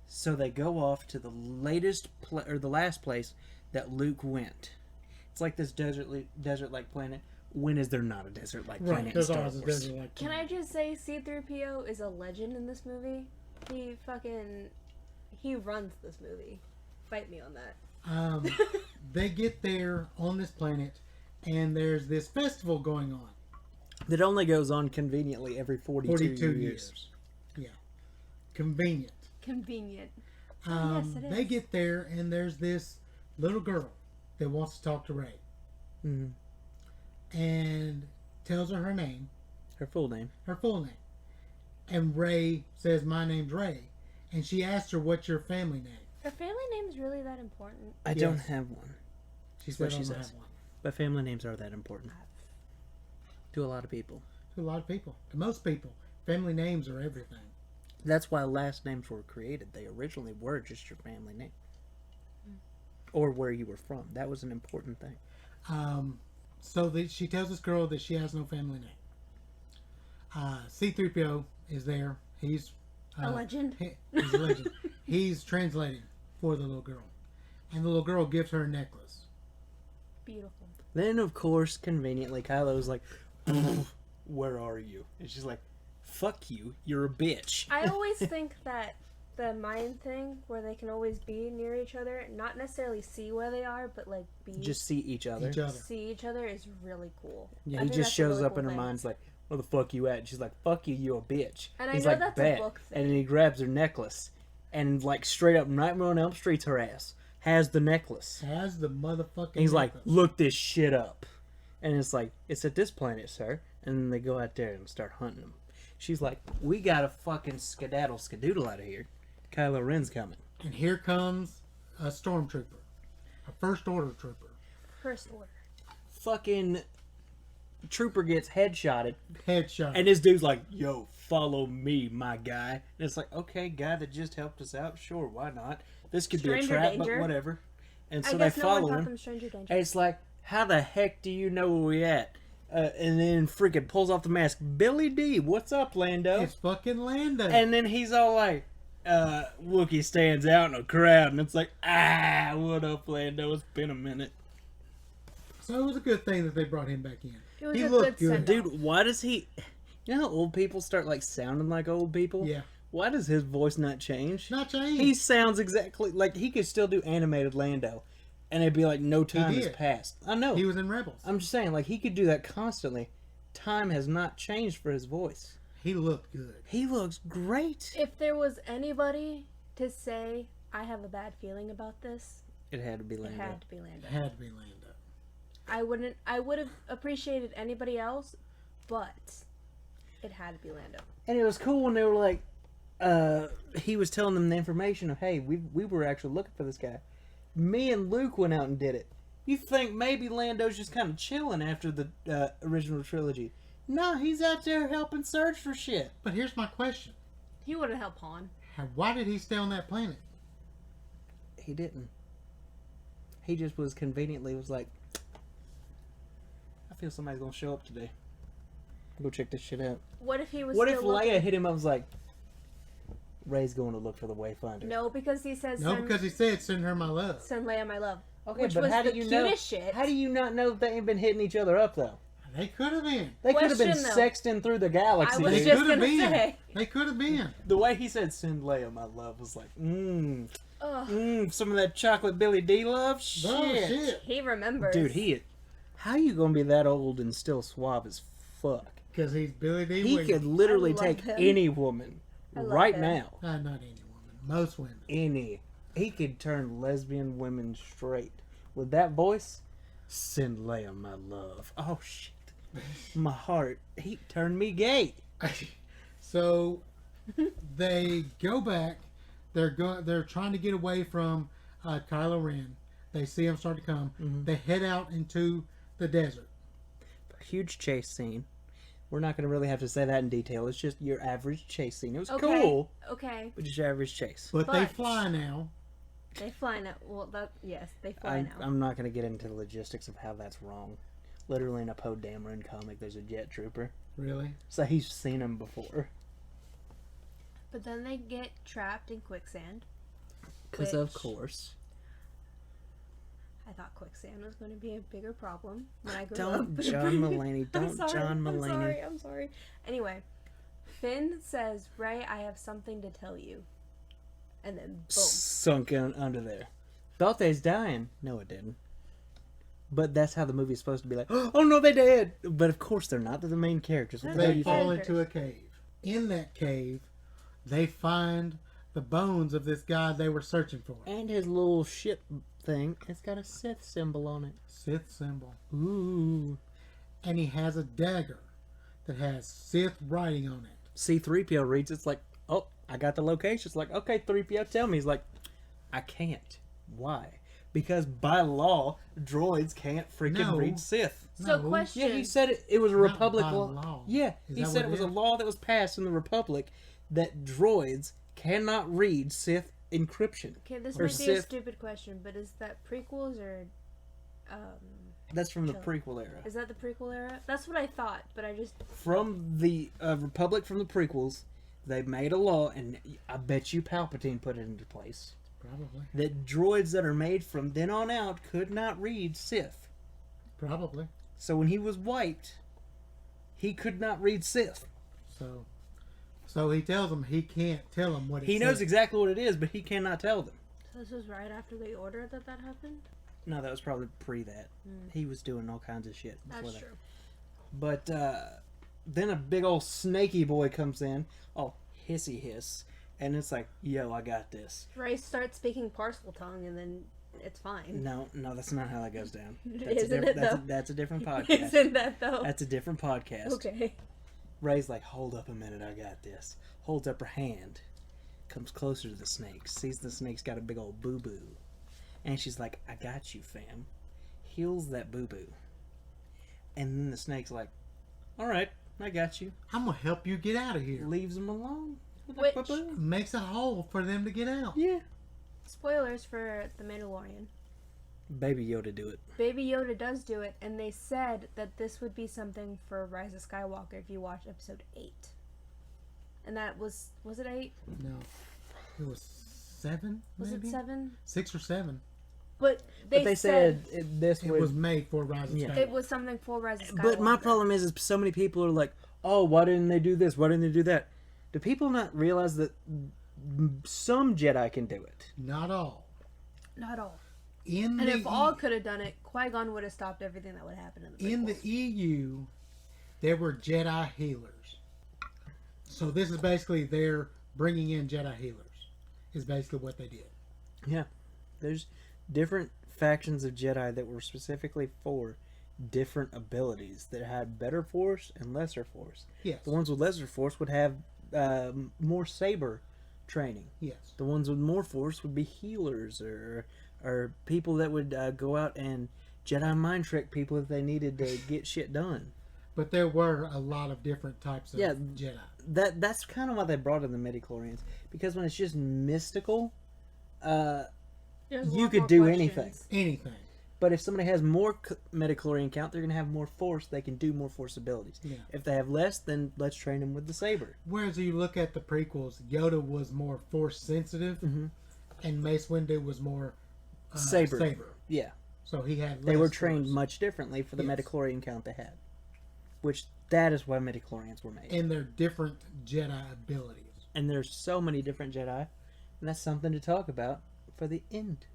So they go off to the the last place that Luke went. It's like this desert-like planet. When is there not a desert-like planet in There's Star always a Wars? desert-like Can planet. I just say C-3PO is a legend in this movie? He runs this movie. Fight me on that. They get there on this planet, and there's this festival going on. That only goes on conveniently every 42 years. Yeah. Convenient. Convenient. Yes, it They is. get there, and there's this little girl that wants to talk to Rey. Mm-hmm. And tells her name, Her full name. her full name. And Rey says, "My name's Rey." And she asks her, "What's your family name?" Are family names really that important? I Yes. don't have one. She That's what said, she "I don't says. have one." But family names are that important. To a lot of people. To a lot of people. To most people, family names are everything. That's why last names were created. They originally were just your family name. Or where you were from. That was an important thing. So she tells this girl that she has no family name. C-3PO is there. He's A legend. He's a legend. He's translating for the little girl. And the little girl gives her a necklace. Beautiful. Then, of course, conveniently, Kylo's like, where are you? And she's like, fuck you, you're a bitch. I always think that the mind thing, where they can always be near each other, not necessarily see where they are, but like be Just see each other. see each other is really cool. Yeah, I he think just that's a shows really up cool in her thing. mind's like, where the fuck you at? And she's like, fuck you, you a bitch. And I He's know like, that's a bet. book thing. And then he grabs her necklace. And like straight up, Nightmare on Elm Street's her ass. Has the necklace. Has the motherfucking And he's like, necklace. look this shit up. And it's like, it's at this planet, sir. And then they go out there and start hunting him. She's like, we gotta fucking skedaddle out of here. Kylo Ren's coming. And here comes a stormtrooper. A first order trooper. First order. Fucking trooper gets headshotted. Headshot. And this dude's like, yo, follow me, my guy. And it's like, okay, guy that just helped us out. Sure, why not? This could be a Stranger trap, danger. but whatever. And so I they guess no one follow taught him. them stranger danger. And it's like, how the heck do you know where we at? And then freaking pulls off the mask. Billy D, what's up, Lando? It's fucking Lando. And then he's all like, Wookiee stands out in a crowd. And it's like, what up, Lando? It's been a minute. So it was a good thing that they brought him back in. It was He a looked good good. send-off. Dude, why does he... You know how old people start, like, sounding like old people? Yeah. Why does his voice not change? Not changed. He sounds exactly... Like, he could still do animated Lando. And it'd be like, no time has did. passed. I know. He was in Rebels. I'm just saying, like, he could do that constantly. Time has not changed for his voice. He looked good. He looks great. If there was anybody to say, I have a bad feeling about this, It had to be it Lando. had to be Lando. Had to be Lando. I would have appreciated anybody else, but it had to be Lando. And it was cool when they were like, he was telling them the information of, hey, we were actually looking for this guy. Me and Luke went out and did it. You think maybe Lando's just kind of chilling after the original trilogy. No, he's out there helping search for shit. But here's my question. He would have helped Han. Why did he stay on that planet? He didn't. He just was conveniently was like, I feel somebody's gonna show up today. Go check this shit out. What if he was What if still Leia looking? hit him up and was like, Rey's going to look for the Wayfinder? No, because he says No, because he said, send her my love. send Leia my love. Okay, Which but was how do the you know? cutest shit. How do you not know that they ain't been hitting each other up though? They could have been. They could have been Question, though. sexting through the galaxy. I was They dude. just could have gonna been. say. They could have been. The way he said "send Leia my love" was like, Ugh, some of that chocolate Billy D love. Shit. Oh, shit. he remembers. Dude, how you gonna be that old and still suave as fuck? Because he's Billy D. He Williams. could literally love take him. any woman I love right him. now. Not any woman. Most women. Any. He could turn lesbian women straight with that voice. Send Leia my love. Oh shit, my heart. He turned me gay. So they go back. They're trying to get away from Kylo Ren. They see him start to come. Mm-hmm. They head out into the desert. Huge chase scene. We're not gonna really have to say that in detail. It's just your average chase scene. It was Okay. cool, Okay. but just your average chase. But they But- fly now. They fly now. Well, yes, they fly now. I'm not gonna get into the logistics of how that's wrong. Literally in a Poe Dameron comic, there's a jet trooper, Really? so he's seen him before. But then they get trapped in quicksand. Because of Which- course. I thought quicksand was going to be a bigger problem when I grew Don't up. John Mulaney. I'm Don't sorry, John Mulaney. I'm sorry. Anyway, Finn says, "Ray, I have something to tell you," and then boom. Sunk in under there. Thought they was dying. No, it didn't. But that's how the movie's supposed to be like, oh no, they did. But of course they're not. They're the main characters. What the hell They do you fall think? into a cave. In that cave, they find the bones of this guy they were searching for. And his little ship thing, it's got a Sith symbol on it. Sith symbol. Ooh. And he has a dagger that has Sith writing on it. C-3PO reads, it's like, oh, I got the location. It's like, okay, 3PO, tell me. He's like, I can't. Why? Because by law, droids can't freaking No. read Sith. So No. question. Yeah, he said it was a Not Republic by law. law. Yeah, Is he that said what it was it a is? law that was passed in the Republic that droids cannot read Sith encryption. Okay, this or might be a Sith. stupid question, but is that prequels or That's from the Chill. prequel era. is that the prequel era? That's what I thought, but I just From the Republic, from the prequels, they made a law, and I bet you Palpatine put it into place, Probably. that droids that are made from then on out could not read Sith. Probably. So when he was wiped, he could not read Sith. So he tells them he can't tell them what it He knows says. exactly what it is, but he cannot tell them. so this was right after the order that happened. No, that was probably pre that. He was doing all kinds of shit before That's that. true. But then a big old snaky boy comes in, all hissy hiss, and it's like, yo, I got this. Ray starts speaking parcel tongue, and then it's fine. No, that's not how that goes down. Isn't it, though? That's a different podcast. Isn't that though? That's a different podcast. Okay. Ray's like, hold up a minute, I got this. Holds up her hand, comes closer to the snake, sees the snake's got a big old boo-boo. And she's like, I got you, fam. Heals that boo-boo. And then the snake's like, all right, I got you. I'm going to help you get out of here. Leaves him alone. with the Which- boo-boo. Makes a hole for them to get out. Yeah. Spoilers for The Mandalorian. Baby Yoda do it. Baby Yoda does do it, and they said that this would be something for Rise of Skywalker if you watch episode 8. And that was it 8? No. It was 7, Was maybe? it 7? 6 or 7. But But they said this It would... was made for Rise of Yeah. Skywalker. it was something for Rise of Skywalker. But my problem is so many people are like, oh, why didn't they do this? Why didn't they do that? Do people not realize that some Jedi can do it? Not all. Not all. In And the if all could have done it, Qui-Gon would have stopped everything that would happen in the in the EU, there were Jedi healers. So this is basically they're bringing in Jedi healers. Is basically what they did. Yeah. There's different factions of Jedi that were specifically for different abilities that had better force and lesser force. Yes. The ones with lesser force would have more saber training. Yes. The ones with more force would be healers or people that would go out and Jedi mind trick people if they needed to get shit done. But there were a lot of different types of Jedi. That's kind of why they brought in the midichlorians, because when it's just mystical, you could do anything. Anything. But if somebody has more midichlorian count, they're going to have more force. They can do more force abilities. Yeah. If they have less, then let's train them with the saber. Whereas you look at the prequels, Yoda was more force sensitive, and Mace Windu was more Saber. Yeah. So he had. They were less trained force. much differently for the Yes. midichlorian count they had. Which, that is why midichlorians were made. And their different Jedi abilities. And there's so many different Jedi, and that's something to talk about for the end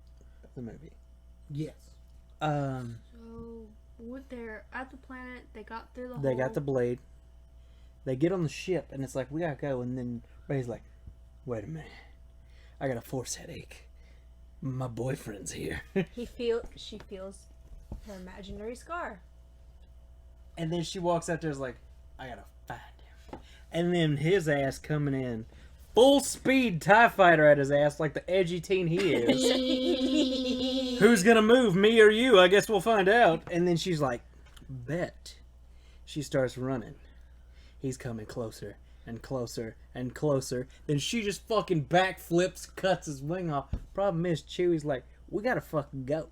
of the movie. Yes. So, what they're at the planet, they got through the They got the blade. They get on the ship, and it's like, we gotta go. And then Rey's like, wait a minute. I got a force headache. My boyfriend's here. She feels her imaginary scar. And then she walks out there, is like, I gotta find him. And then his ass coming in, full speed TIE fighter at his ass, like the edgy teen he is. Who's gonna move, me or you? I guess we'll find out. And then she's like, bet. She starts running. He's coming closer and closer and closer. Then she just fucking backflips, cuts his wing off. Problem is, Chewie's like, we gotta fucking go.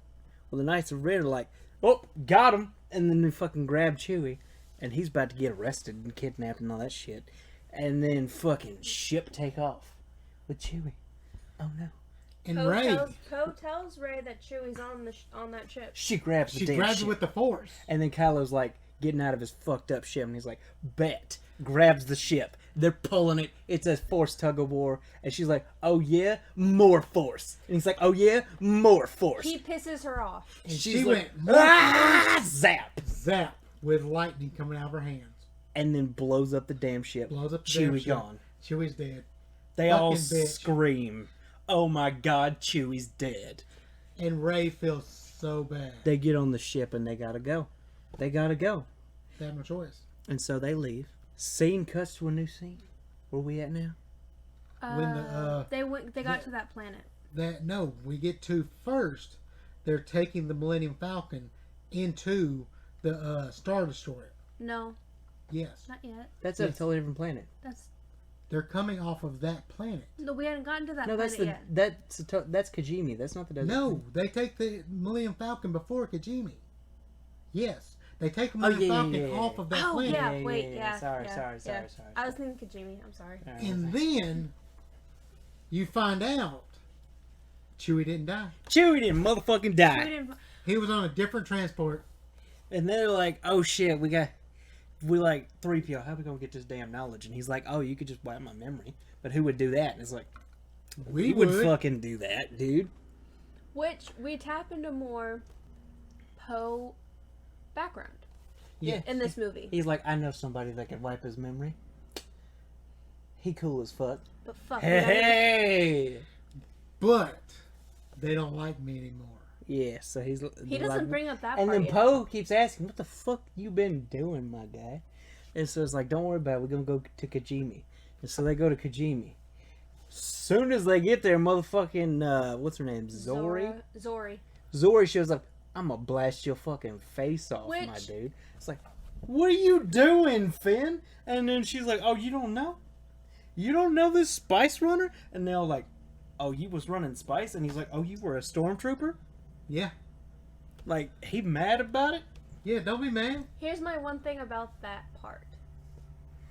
Well, the Knights of Ren are like, oh, got him. And then they fucking grab Chewie. And he's about to get arrested and kidnapped and all that shit. And then fucking ship take off with Chewie. Oh no. And Rey. Poe tells Rey that Chewie's on that ship. She grabs the She damn grabs ship. it with the force. And then Kylo's like getting out of his fucked up ship, and he's like, bet. Grabs the ship. They're pulling it. It's a force tug of war. And she's like, oh yeah, more force. And he's like, oh yeah, more force. He pisses her off. And she's she like, went ah, zap. zap with lightning coming out of her hands. And then blows up the damn ship. Blows up the damn Chewie ship. gone. Chewie's dead. They all Fucking bitch. scream, oh my god, Chewie's dead. And Rey feels so bad. They get on the ship and they gotta go. They gotta go. They have no choice. And so they leave. Scene cuts to a new scene. Where we at now? When the, They got to that planet. We get to first. They're taking the Millennium Falcon into the Star Destroyer. No, Yes, not yet. That's a totally different planet. they're coming off of that planet. No, we hadn't gotten to that No, planet that's yet. that's Kajimi. That's not the desert. No, they take the Millennium Falcon before Kajimi. Yes, they take the Millennium Falcon off of that Oh, planet. yeah. Sorry. I was thinking Kajimi. I'm sorry. And then you find out Chewie didn't die. Chewie didn't motherfucking We die. didn't- He was on a different transport. And they're like, oh shit, we like 3PO, how we gonna get this damn knowledge? And he's like, oh, you could just wipe my memory. But who would do that? And it's like, We would would. fucking do that, dude. Which we tap into more Poe background Yeah. in this movie. He's like, I know somebody that can wipe his memory. He cool as fuck. But fuck, Hey! But they don't like me anymore. Yeah, so he doesn't bring up that And part then yet. Poe keeps asking, what the fuck you been doing, my guy? And so it's like, don't worry about it, we're gonna go to Kajimi. And so they go to Kajimi. Soon as they get there, motherfucking, what's her name? Zori? Zori shows up. I'm gonna blast your fucking face off, my Which- dude. It's like, what are you doing, Finn? And then she's like, oh, you don't know? You don't know this Spice Runner? And they're all like, oh, you was running Spice? And he's like, oh, you were a stormtrooper? Yeah. Like, he mad about it? Yeah, don't be mad. Here's my one thing about that part.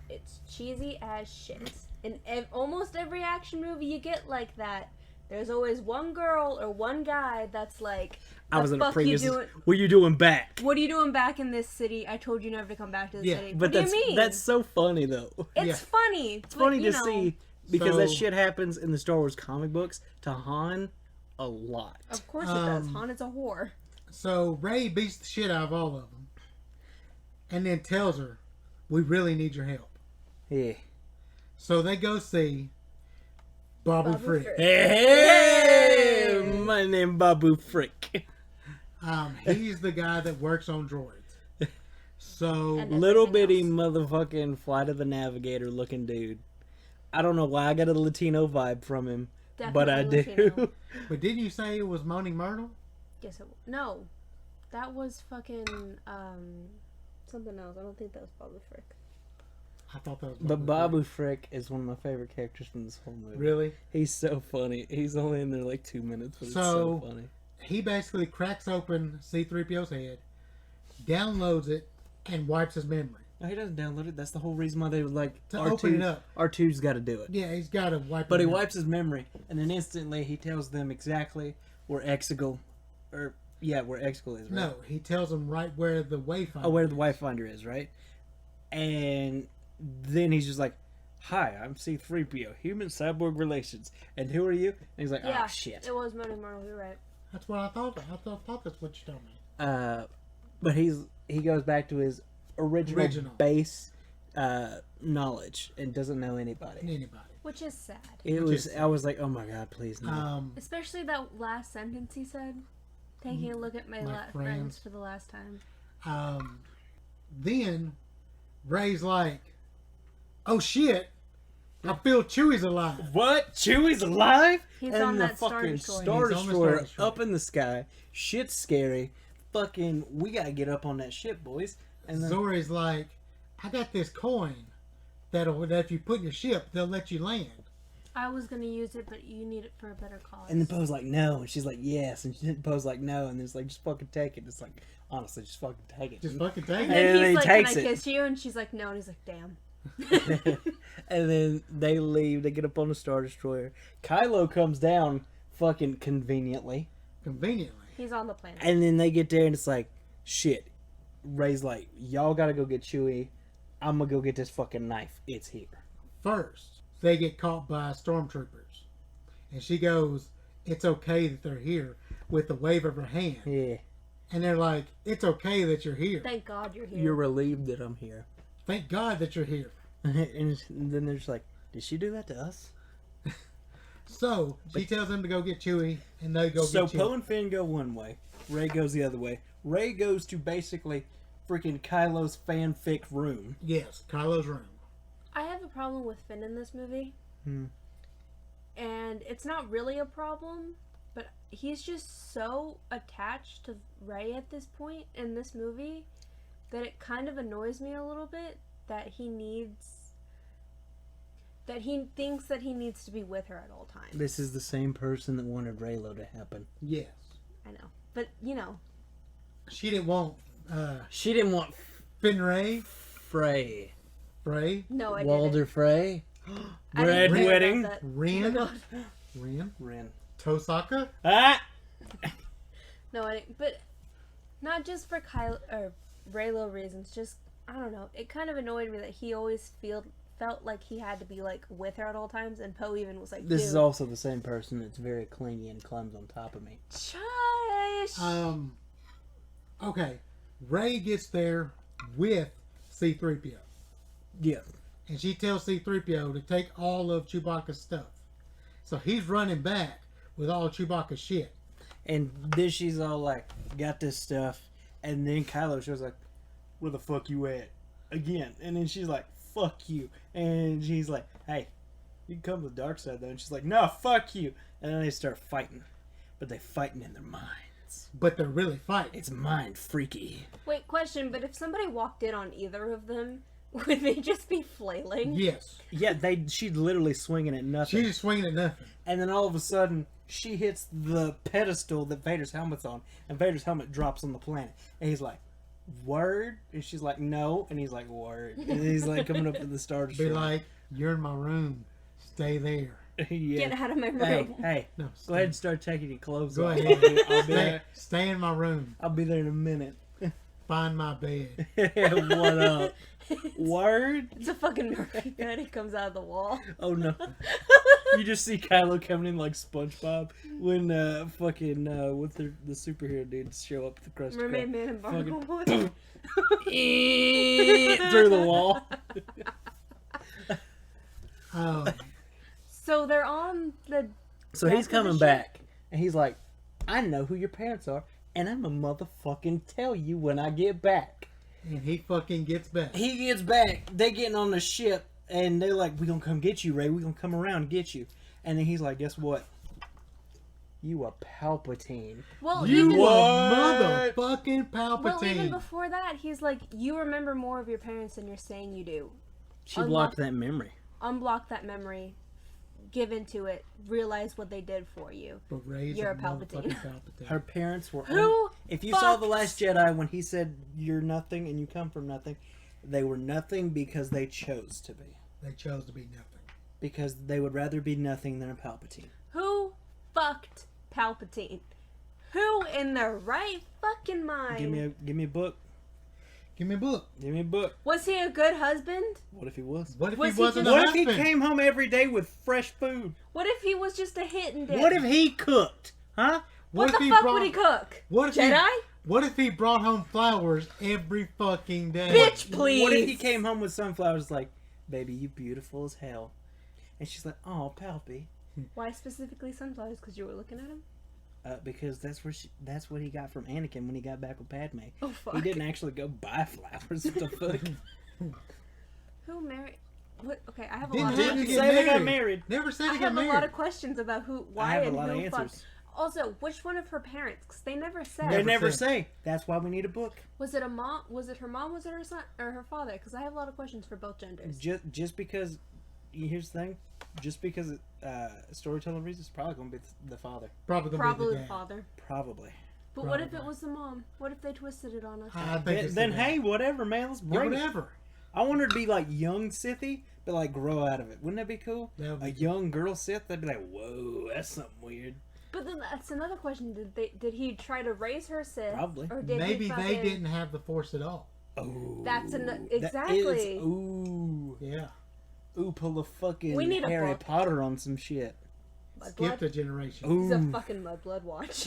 It's cheesy as shit. In almost every action movie, you get like that There's always one girl or one guy that's like, I was in a fuck previous. you doing? What are you doing back? What are you doing back in this city? I told you never to come back to this city. But what do you mean? that's so funny though. It's funny. It's funny to see because that shit happens in the Star Wars comic books to Han a lot. Of course it does. Han is a whore. So Rey beats the shit out of all of them, and then tells her, "We really need your help." Yeah. So they go see Babu Frick. Hey, my name Babu Frick. He's the guy that works on droids. So And Little everything bitty else. motherfucking Flight of the Navigator looking dude. I don't know why I got a Latino vibe from him, but I Definitely do. Latino. But didn't you say it was Moaning Myrtle? Yes, no. That was fucking something else. I don't think that was Babu Frick. I thought that was But Babu Frick is one of my favorite characters from this whole movie. Really? He's so funny. He's only in there like 2 minutes, but it's so funny. He basically cracks open C-3PO's head, downloads it, and wipes his memory. No, he doesn't download it. That's the whole reason why they were like, To open it up. R2's got to do it. Yeah, he's got to wipe But it he out. wipes his memory, and then instantly he tells them exactly where Exegol, where Exegol is, right? No, he tells them right where the wayfinder Oh, where the is. Wayfinder is, right? And then he's just like, "Hi, I'm C-3PO, human cyborg relations, and who are you?" And he's like, Yeah, "Oh shit." it was Moaning Myrtle. You're right. That's what I thought. I thought that's what you told me. But he goes back to his original. Base knowledge and doesn't know anybody. Anybody. Which is sad. I was like, "Oh my god, please no." Especially that last sentence he said. Taking a look at my friends friends. for the last time. Then Rey's like, "Oh shit, I feel Chewie's alive." What? Chewie's alive? He's and on the that Star fucking Destroyer. Star He's on the Destroyer Star Destroyer. up in the sky. Shit's scary. Fucking, we gotta get up on that ship, boys. And then, Zori's like, "I got this coin that if you put in your ship, they'll let you land." I was gonna use it, but you need it for a better cause. and then Poe's like, no. And she's like, yes. And Poe's like, no. And it's like, just fucking take it. It's like, honestly, just fucking take it. Just fucking take and it. then And he's he like, takes "Can I it. kiss you?" And she's like, "No." And he's like, "Damn." And then they leave. They get up on the Star Destroyer. Kylo comes down fucking conveniently. Conveniently. He's on the planet. And then they get there and it's like, shit. Rey's like, y'all gotta go get Chewie. I'm gonna go get this fucking knife. It's here. First, they get caught by stormtroopers. And she goes, "It's okay that they're here," with a wave of her hand. Yeah. And they're like, "It's okay that you're here. Thank God you're here. You're relieved that I'm here. Thank God that you're here." And then they're just like, did she do that to us? So, she tells them to go get Chewie, and they go So get Chewie. Poe and Finn go one way. Rey goes the other way. Rey goes to basically freaking Kylo's fanfic room. Yes, Kylo's room. I have a problem with Finn in this movie. Hmm. And it's not really a problem, but he's just so attached to Rey at this point in this movie that it kind of annoys me a little bit that he thinks that he needs to be with her at all times. This is the same person that wanted Reylo to happen. Yes. I know. But, you know. She didn't want She didn't want Finn Ray, Frey. Frey, No, I Walder Frey. I Red didn't care about wedding. that. Ren, Oh my God. Ren, Ren. Tosaka. Ah! No, I didn't. But not just for Kyle or Raylo reasons. Just I don't know. It kind of annoyed me that he always felt like he had to be like with her at all times, and Poe even was like, This "Dude, is also the same person that's very clingy and climbs on top of me. shush." Okay. Rey gets there with C-3PO. Yeah. And she tells C-3PO to take all of Chewbacca's stuff. So he's running back with all Chewbacca's shit. And then she's all like, got this stuff. And then Kylo shows like, where the fuck you at? Again. And then she's like, fuck you. And she's like, hey, you can come to the dark side though. And she's like, no, fuck you. And then they start fighting. But they fighting in their minds. But they're really fighting. It's mind freaky. Wait, question. But if somebody walked in on either of them, would they just be flailing? Yes. Yeah, she's literally swinging at nothing. She's just swinging at nothing. And then all of a sudden, she hits the pedestal that Vader's helmet's on, and Vader's helmet drops on the planet. And he's like, word? And she's like, no. And he's like, word. And he's like coming up to the Star Destroyer. Be like, "You're in my room. Stay there." Yeah. Get out of my room. Hey, No, go ahead and start taking your clothes Go off. ahead. I'll be Stay, there. stay in my room. I'll be there in a minute. Find my bed. What up? Word? It's a fucking Murphy gun. It comes out of the wall. Oh no. You just see Kylo coming in like SpongeBob when with the superhero dudes show up at the Krusty Mermaid Krab. Man and Barnacle Boy. Through the wall. Oh, So they're on the. So he's coming Deposition? back, and he's like, I know who your parents are, and I'm gonna motherfucking tell you when I get back. and he fucking gets back. He gets back, they getting on the ship, and they're like, we gonna come get you, Ray, we gonna come around and get you. And then he's like, guess what? You a Palpatine. Well, You even, a motherfucking Palpatine. well, even before that, he's like, you remember more of your parents than you're saying you do. She Unlock- blocked that memory. Unblock that memory. Give into it. Realize what they did for you. But Ray's You're a a Palpatine. motherfucking Palpatine. Her parents were Who if you saw The fucked- Last Jedi when he said you're nothing and you come from nothing, they were nothing because they chose to be. They chose to be nothing. Because they would rather be nothing than a Palpatine. Who fucked Palpatine? Who in their right fucking mind? Give me a book. Give me a book. Give me a book. Was he a good husband? What if he was? What if Was he he wasn't just- a What if he husband? came home every day with fresh food? What if he was just a hit and dead? What if he cooked? Huh? What if the he fuck brought- would he cook? What if Jedi? What if he brought home flowers every fucking day? Bitch, please. What if he came home with sunflowers like, baby, you beautiful as hell? And she's like, oh, Palpy. Why specifically sunflowers? Because you were looking at him? Because that's what he got from Anakin when he got back with Padme. Oh, fuck. He didn't actually go buy flowers. What the fuck? Who married? What? Okay, I have a Didn't lot of have to Didn't get say they got married. married. Never said I he got have a married. lot of questions about who, I why, have a and lot of who answers. fucked. Also, which one of her parents? Because they never said. They Never never said. say. That's why we need a book. Was it a mom? Was it her mom? Was it her son or her father? Because I have a lot of questions for both genders. Just because, here's the thing, just because storytelling reasons, it's probably going to be the father. Probably gonna Probably be the the dad. father. Probably. But what if it Probably. was the mom? What if they twisted it on us? I think Then, it's then the dad. hey, whatever, man. Let's Yeah, bring it. whatever. I want her to be like young Sithy, but like grow out of it. Wouldn't that be cool? That would A be- young girl Sith, that'd be like, whoa, that's something weird. But then that's another question. Did he try to raise her Sith? Probably. Or did Maybe he they fucking- didn't have the Force at all. Oh, That's an- that exactly. is- ooh, Yeah. pull a fucking We need a Harry book. Potter on some shit. Skipped Mudblood? a generation. Ooh, He's a fucking mudblood watch.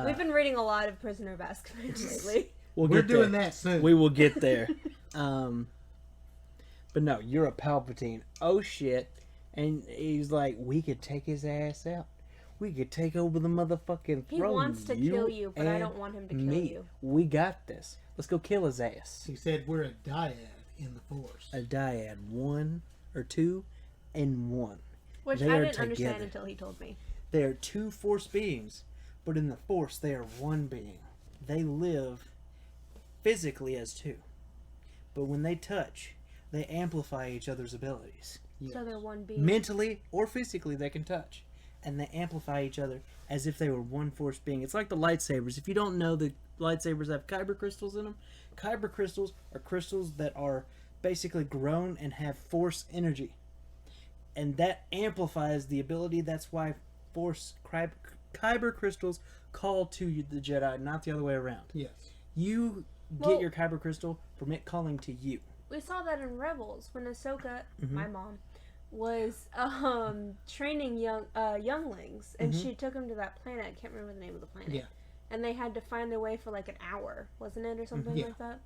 We've been reading a lot of Prisoner of Azkaban lately. we'll We're get doing there. that soon. We will get there. But no, you're a Palpatine. Oh shit! And he's like, we could take his ass out. We could take over the motherfucking throne. He wants to kill you, but I and don't want him to kill me. you. We got this. Let's go kill his ass. He said we're a dyad in the Force. A dyad, 1 or 2 and 1. Which They I are didn't understand together. until he told me. They are 2 Force beings, but in the Force they are 1 being. They live physically as 2, but when they touch, they amplify each other's abilities. Yes. So they're one being. Mentally or physically, they can touch, and they amplify each other as if they were 1 Force being. It's like the lightsabers. If you don't know, the lightsabers have kyber crystals in them. Kyber crystals are crystals that are basically grown and have Force energy, and that amplifies the ability. That's why Force kyber crystals call to you, the Jedi, not the other way around. Yes. You Well- get your kyber crystal from it calling to you. We saw that in Rebels when Ahsoka, Mm-hmm. my mom, was training younglings, and she took them to that planet. I can't remember the name of the planet. Yeah. And they had to find their way for like an hour, wasn't it, or something Yeah. like that?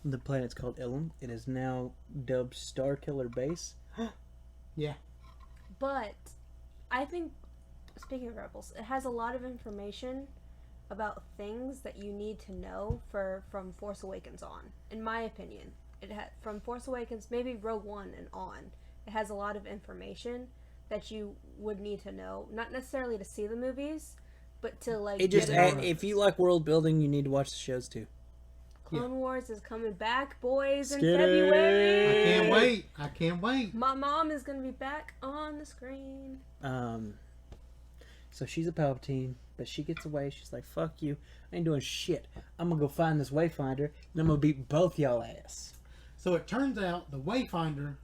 The planet's called Ilum. It is now dubbed Starkiller Base. Yeah. But I think, speaking of Rebels, it has a lot of information about things that you need to know from Force Awakens on. In my opinion, from Force Awakens, maybe Rogue One and on, it has a lot of information that you would need to know, not necessarily to see the movies, but to like. It just get it. if you like world building, you need to watch the shows too. Clone Wars is coming back, boys, in Skitty. February. I can't wait. I can't wait. My mom is gonna be back on the screen. So she's a Palpatine, but she gets away. She's like, "Fuck you! I ain't doing shit. I'm gonna go find this Wayfinder, and I'm gonna beat both y'all ass." So it turns out the Wayfinder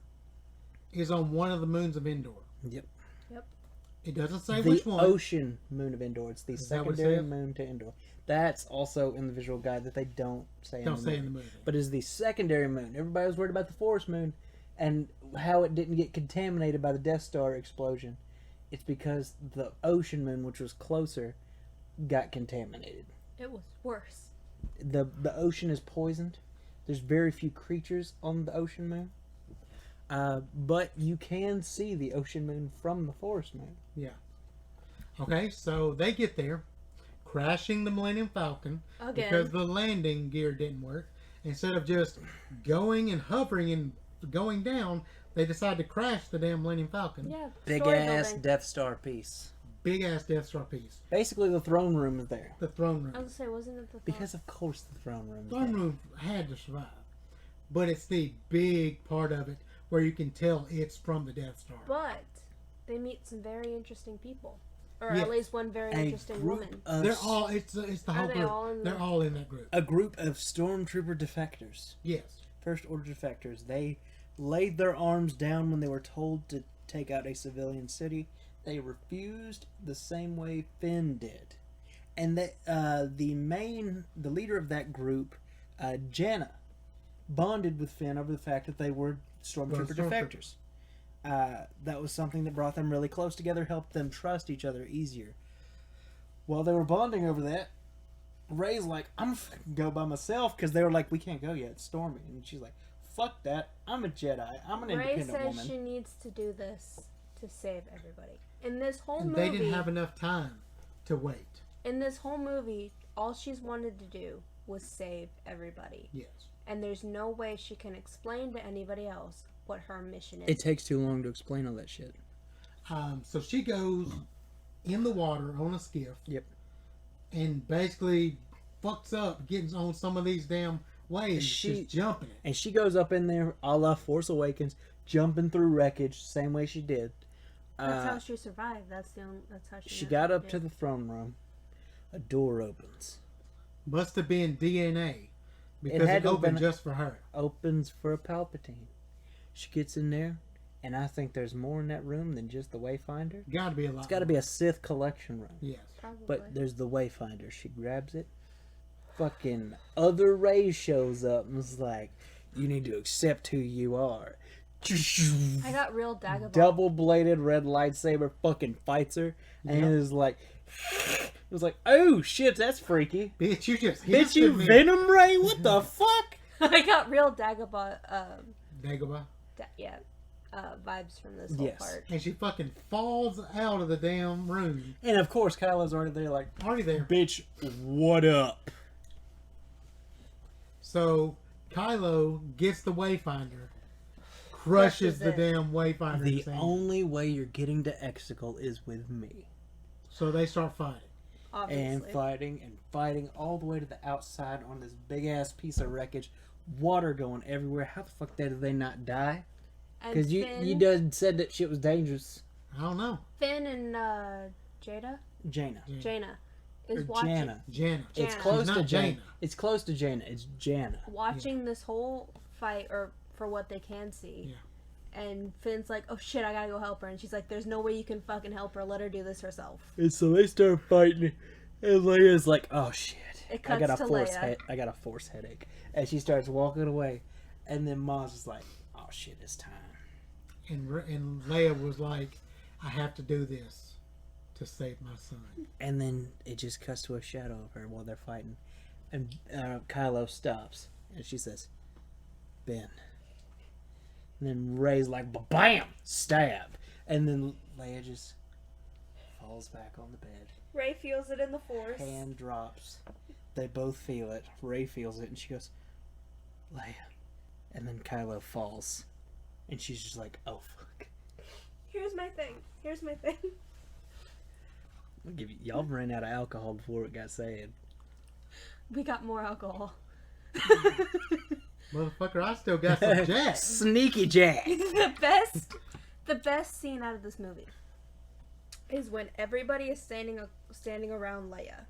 is on one of the moons of Endor. Yep. It doesn't say The which one. ocean moon of Endor. It's the Is that what it secondary says? moon to Endor. That's also in the visual guide that they don't say Don't in the say movie. in the movie. But it's the secondary moon. Everybody was worried about the forest moon and how it didn't get contaminated by the Death Star explosion. It's because the ocean moon, which was closer, got contaminated. It was worse. The ocean is poisoned. There's very few creatures on the ocean moon. But you can see the ocean moon from the forest moon. Yeah. Okay, so they get there, crashing the Millennium Falcon Again. because the landing gear didn't work. Instead of just going and hovering and going down, they decide to crash the damn Millennium Falcon. Yeah. Big story ass building. Death Star piece. Big ass Death Star piece. Basically, the throne room is there. The throne I room. was gonna say, wasn't it the Because of course the throne room is Throne there. room had to survive. But it's the big part of it where you can tell it's from the Death Star. But they meet some very interesting people, or Yes. at least one very A interesting group woman. of They're all, it's the whole they group. all in They're the- all in that group. a group of stormtrooper defectors. Yes. First order defectors. They laid their arms down when they were told to take out a civilian city. They refused the same way Finn did. And the leader of that group, Janna, bonded with Finn over the fact that they were stormtrooper defectors. That was something that brought them really close together, helped them trust each other easier. While they were bonding over that, Rey's like, I'm gonna go by myself, because they were like, we can't go yet, it's stormy. And she's like, fuck that, I'm a Jedi, I'm an Rey independent says woman. she needs to do this to save everybody. In this whole And movie, they didn't have enough time to wait. in this whole movie, all she's wanted to do was save everybody. Yes. And there's no way she can explain to anybody else what her mission is. It takes too long to explain all that shit. So she goes in the water on a skiff. Yep. And basically fucks up getting on some of these damn waves, just jumping it. And she goes up in there, a la Force Awakens, jumping through wreckage, same way she did. That's how she survived. That's how she. She got up to the throne room. A door opens. Must have been DNA because had it to have opened been- just for her. Opens for a Palpatine. She gets in there, and I think there's more in that room than just the Wayfinder. Got to be a lot. It's got to be a Sith collection room. Yes. Probably. But there's the Wayfinder. She grabs it. Fucking other Rey shows up and is like, you need to accept who you are. I got real Dagobah. Double-bladed red lightsaber fucking fights her. And Yep. it was like, it was like, oh shit, that's freaky. Bitch, you just Bitch, you hit me. Venom Ray? What the fuck? I got real Dagobah. Dagobah. Vibes from this whole Yes. part. And she fucking falls out of the damn room. And of course, Kylo's already there like, Already there. bitch, what up? So Kylo gets the Wayfinder, crushes the it. damn Wayfinder. The thing. only way you're getting to Exegol is with me. So they start fighting. Obviously. And fighting all the way to the outside on this big ass piece of wreckage. Water going everywhere. How the fuck did they not die? And Because you Finn, done said that shit was dangerous. I don't know. Finn and Jada, Jaina. Jaina, is Or watching Janna. Janna. It's Janna. close She's to not Jaina. Jaina. It's close to Jaina. It's Janna. watching this whole fight, or for what they can see. Yeah. And Finn's like, "Oh shit, I gotta go help her," and she's like, "There's no way you can fucking help her. Let her do this herself." And so they start fighting. And Leia's like, "Oh shit, It I got cuts a to force Leia. I got a force headache." And she starts walking away. And then Maz is like, "Oh shit, it's time." And Leia was like, I have to do this to save my son. And then it just cuts to a shadow of her while they're fighting. And Kylo stops. And she says, "Ben." And then Rey's like, "Bam!" Stab. And then Leia just falls back on the bed. Rey feels it in the Force. Hand drops. They both feel it. Rey feels it. And she goes, "Leia." And then Kylo falls. And she's just like, "Oh, fuck." Here's my thing. I'll give you, y'all ran out of alcohol before it got sad. We got more alcohol. Motherfucker, I still got some Jack. Sneaky Jack. the best scene out of this movie is when everybody is standing around Leia,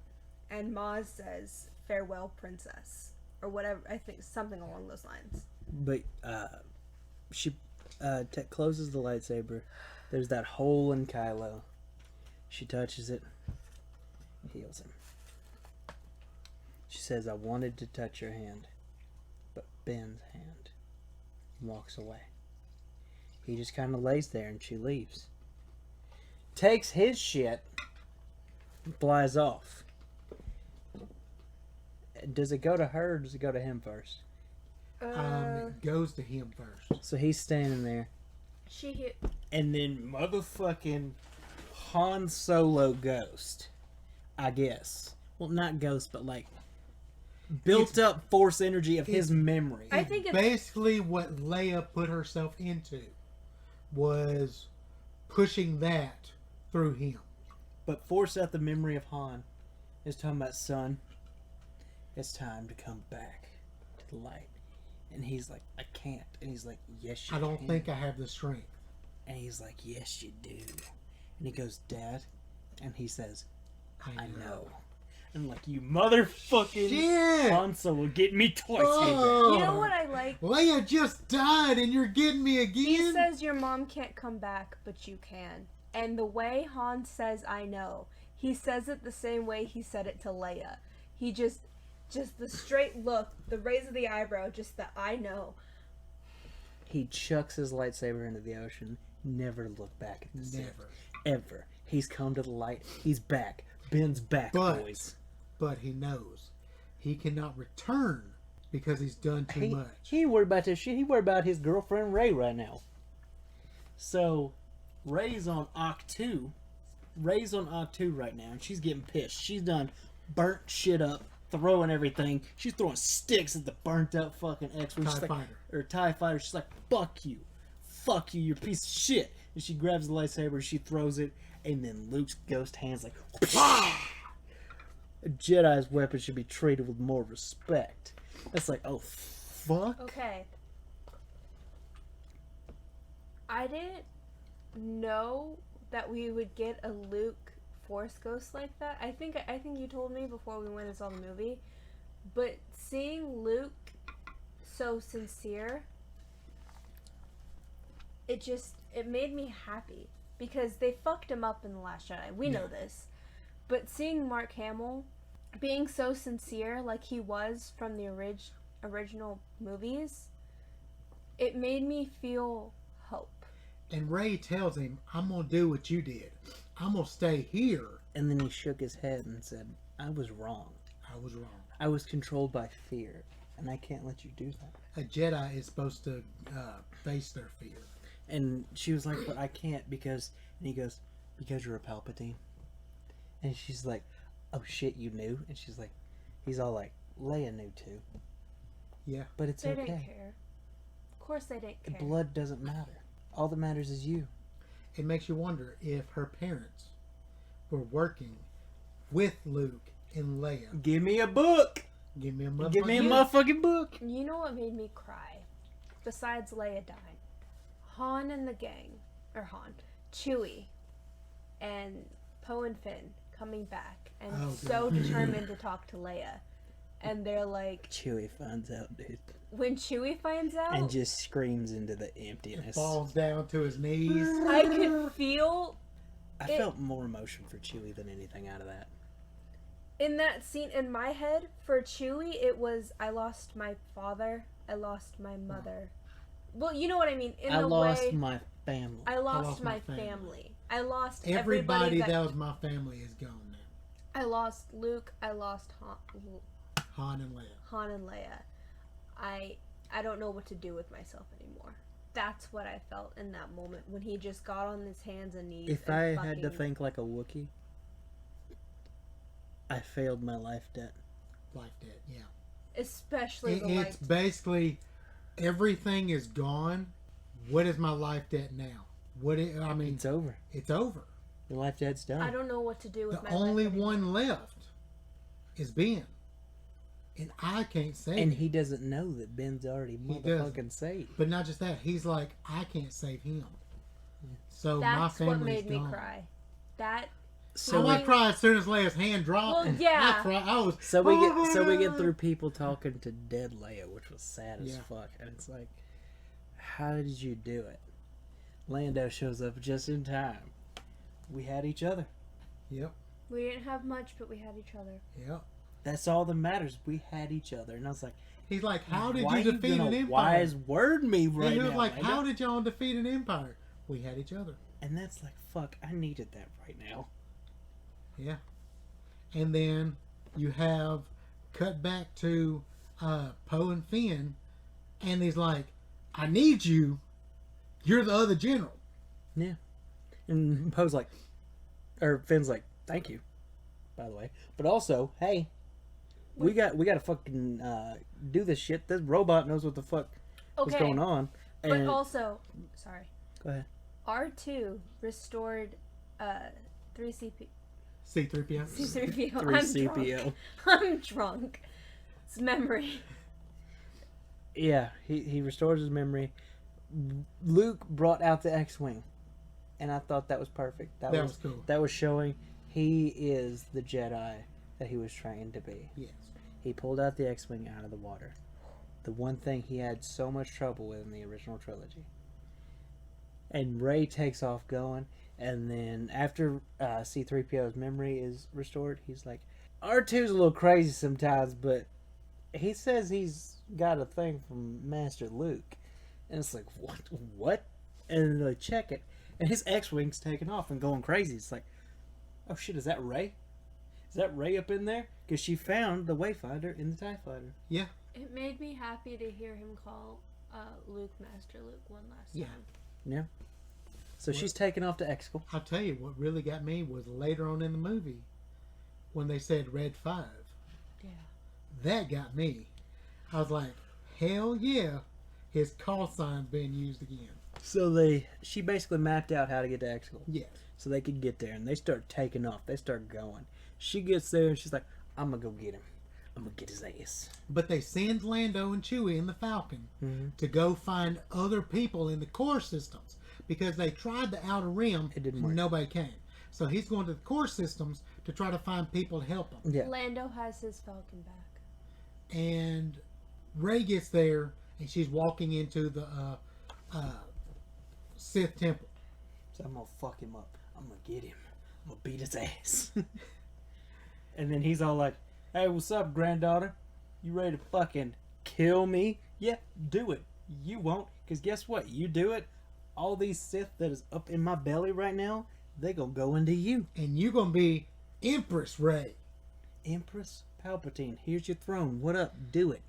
and Maz says, "Farewell, princess," or whatever. I think something along those lines. But she closes the lightsaber. There's that hole in Kylo. She touches it. It heals him. She says, I wanted to touch your hand, but Ben's hand. And walks away. He just kind of lays there and she leaves. Takes his shit and flies off. Does it go to her or does it go to him first? It goes to him first. So he's standing there. She hit. And then motherfucking Han Solo Ghost, I guess. Well, not Ghost, but like built up force energy of his memory. I think it's Basically what Leia put herself into was pushing that through him. But force out the memory of Han is talking about, son, it's time to come back to the light. And he's like, I can't. And he's like, yes, you I don't can. think I have the strength. And he's like, yes, you do. And he goes, Dad. And he says, I know. And I'm like, you motherfucking Shit! Han Solo get me twice. Oh. You know what I like? Leia just died and you're getting me He again? says your mom can't come back, but you can. And the way Han says I know, he says it the same way he said it to Leia. He just the straight look, the raise of the eyebrow, just the I know. He chucks his lightsaber into the ocean. Never look back at the Sith. Never. Ever. He's come to the light. He's back. Ben's back, boys. But he knows he cannot return because he's done too much. He ain't worried about this shit. He worried about his girlfriend Rey right now. So, Rey's on Octu. Rey's on Octu right now, and she's getting pissed. She's done burnt shit up, throwing everything. She's throwing sticks at the burnt out fucking X-Wing. TIE fighter. Or TIE fighter. She's like, fuck you. Fuck you, you're a piece of shit. And she grabs the lightsaber, she throws it, and then Luke's ghost hand's like, a Jedi's weapon should be treated with more respect. That's like, oh, fuck. Okay. I didn't know that we would get a Luke Force Ghost like that. I think you told me before we went and saw the movie. But seeing Luke so sincere, it made me happy. Because they fucked him up in The Last Jedi. We know this. But seeing Mark Hamill being so sincere like he was from the original movies, it made me feel hope. And Rey tells him, I'm going to do what you did. I'm going to stay here. And then he shook his head and said, I was wrong. I was wrong. I was controlled by fear. And I can't let you do that. A Jedi is supposed to face their fear. And she was like, but I can't because... And he goes, because you're a Palpatine. And she's like, oh shit, you knew? And she's like, he's all like, Leia knew too. Yeah. But it's They okay. didn't care. Of course they didn't care. Blood doesn't matter. All that matters is you. It makes you wonder if her parents were working with Luke and Leia. Give me a book! Give me a motherfucking Give me a motherfucking book! You know what made me cry? Besides Leia dying. Han and the gang. Or Han. Chewie. And Poe and Finn coming back. And so determined to talk to Leia. And they're like... Chewie finds out, dude. When Chewie finds out... And just screams into the emptiness. falls down to his knees. I could feel... I felt more emotion for Chewie than anything out of that. In that scene, in my head, for Chewie, it was, I lost my father, I lost my mother. Well, you know what I mean. In I the lost way, my family. I lost my family. I lost everybody that was my family is gone now. I lost Luke. I lost Han and Leia. Han and Leia. I don't know what to do with myself anymore. That's what I felt in that moment when he just got on his hands and knees. If I had to think like a Wookiee, I failed my life debt. Life debt, yeah. Especially It's basically everything is gone. What is my life debt now? It's over. It's over. Your life debt's done. I don't know what to do with The my life only anymore. one left is Ben. And I can't save And him. he doesn't know that Ben's already motherfucking doesn't. saved. But not just that. He's like, I can't save him. So That's my what family's made me gone. cry. That So I cried as soon as Leia's hand dropped. Well, yeah. I cried. I was. So we get through people talking to dead Leia, which was sad as Yeah. fuck. And it's like, how did you do it? Lando shows up just in time. We had each other. Yep. We didn't have much, but we had each other. Yep. That's all that matters. We had each other. And I was like, He's like, how did why you defeat an empire? wise word me right and he now? was like, Lando? how did y'all defeat an empire? We had each other. And that's like, fuck, I needed that right now. Yeah. And then you have cut back to Poe and Finn, and he's like, I need you. You're the other general. Yeah. And Poe's like, or Finn's like, thank you, by the way. But also, hey, we got to fucking do this shit. This robot knows what the fuck is going on. But also, sorry. Go ahead. R2 restored 3CP. C-3PO. C-3PO. 3CPO. I'm drunk. It's memory. Yeah, he restores his memory. Luke brought out the X-Wing. And I thought that was perfect. That was cool. That was showing he is the Jedi that he was trained to be. Yes. He pulled out the X-Wing out of the water. The one thing he had so much trouble with in the original trilogy. And Rey takes off going. And then after C-3PO's memory is restored, he's like, R2's a little crazy sometimes, but he says he's got a thing from Master Luke. And it's like, what? And they check it. And his X-Wing's taking off and going crazy. It's like, oh shit, is that Rey? Is that Rey up in there? Because she found the Wayfinder in the TIE Fighter. Yeah. It made me happy to hear him call Luke Master Luke one last time. Yeah. So she's taking off to Exegol. I'll tell you what really got me was later on in the movie when they said Red 5. Yeah. That got me. I was like, hell yeah, his call sign's being used again. So she basically mapped out how to get to Exegol. Yes. So they could get there, and they start taking off. They start going. She gets there, and she's like, I'm going to go get him. I'm going to get his ass. But they send Lando and Chewie in the Falcon to go find other people in the core systems because they tried the Outer Rim. It didn't work. Nobody came. So he's going to the core systems to try to find people to help him. Yeah. Lando has his Falcon back. And Rey gets there, and she's walking into the Sith Temple. So I'm going to fuck him up. I'm going to get him. I'm going to beat his ass. And then he's all like, hey, what's up, granddaughter? You ready to fucking kill me? Yeah, do it. You won't, because guess what? You do it, all these Sith that is up in my belly right now, they gonna go into you. And you're going to be Empress Rey. Empress Palpatine, here's your throne. What up? Do it.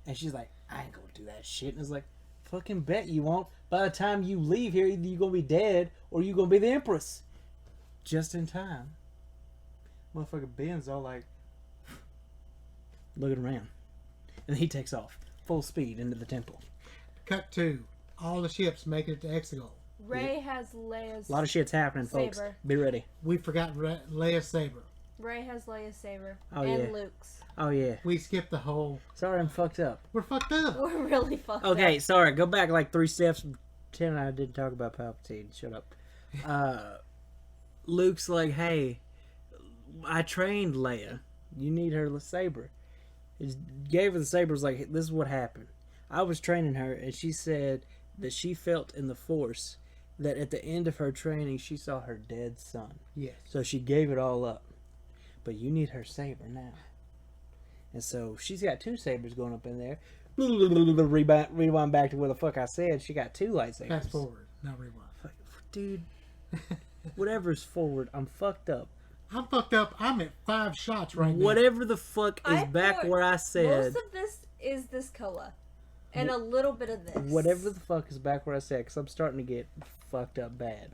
And she's like, I ain't gonna do that shit. And it's like, fucking bet you won't. By the time you leave here, either you're gonna be dead or you're gonna be the Empress. Just in time. Motherfucker Ben's all like, looking around. And he takes off, full speed, into the temple. Cut to all the ships making it to Exegol. Rey has Leia's A lot of shit's happening, folks. saber. Be ready. We forgot Leia's saber. Rey has Leia's saber. Oh, and yeah. Luke's. Oh, yeah. We skipped the whole... Sorry, I'm fucked up. We're fucked up. We're really fucked Okay, up. sorry. Go back like 3 steps. Tim and I didn't talk about Palpatine. Shut up. Luke's like, hey, I trained Leia. You need her saber. He gave her the saber. Was like, this is what happened. I was training her, and she said that she felt in the Force that at the end of her training, she saw her dead son. Yes. So she gave it all up. But you need her saber now. And so she's got 2 sabers going up in there. Rewind back to where the fuck I said. She got 2 lightsabers. Fast forward. Now rewind. Fuck, dude, whatever's forward, I'm fucked up. I'm fucked up. I'm at 5 shots right now. Whatever the fuck is back where I said. Most of this is this cola. And a little bit of this. Whatever the fuck is back where I said, because I'm starting to get fucked up bad.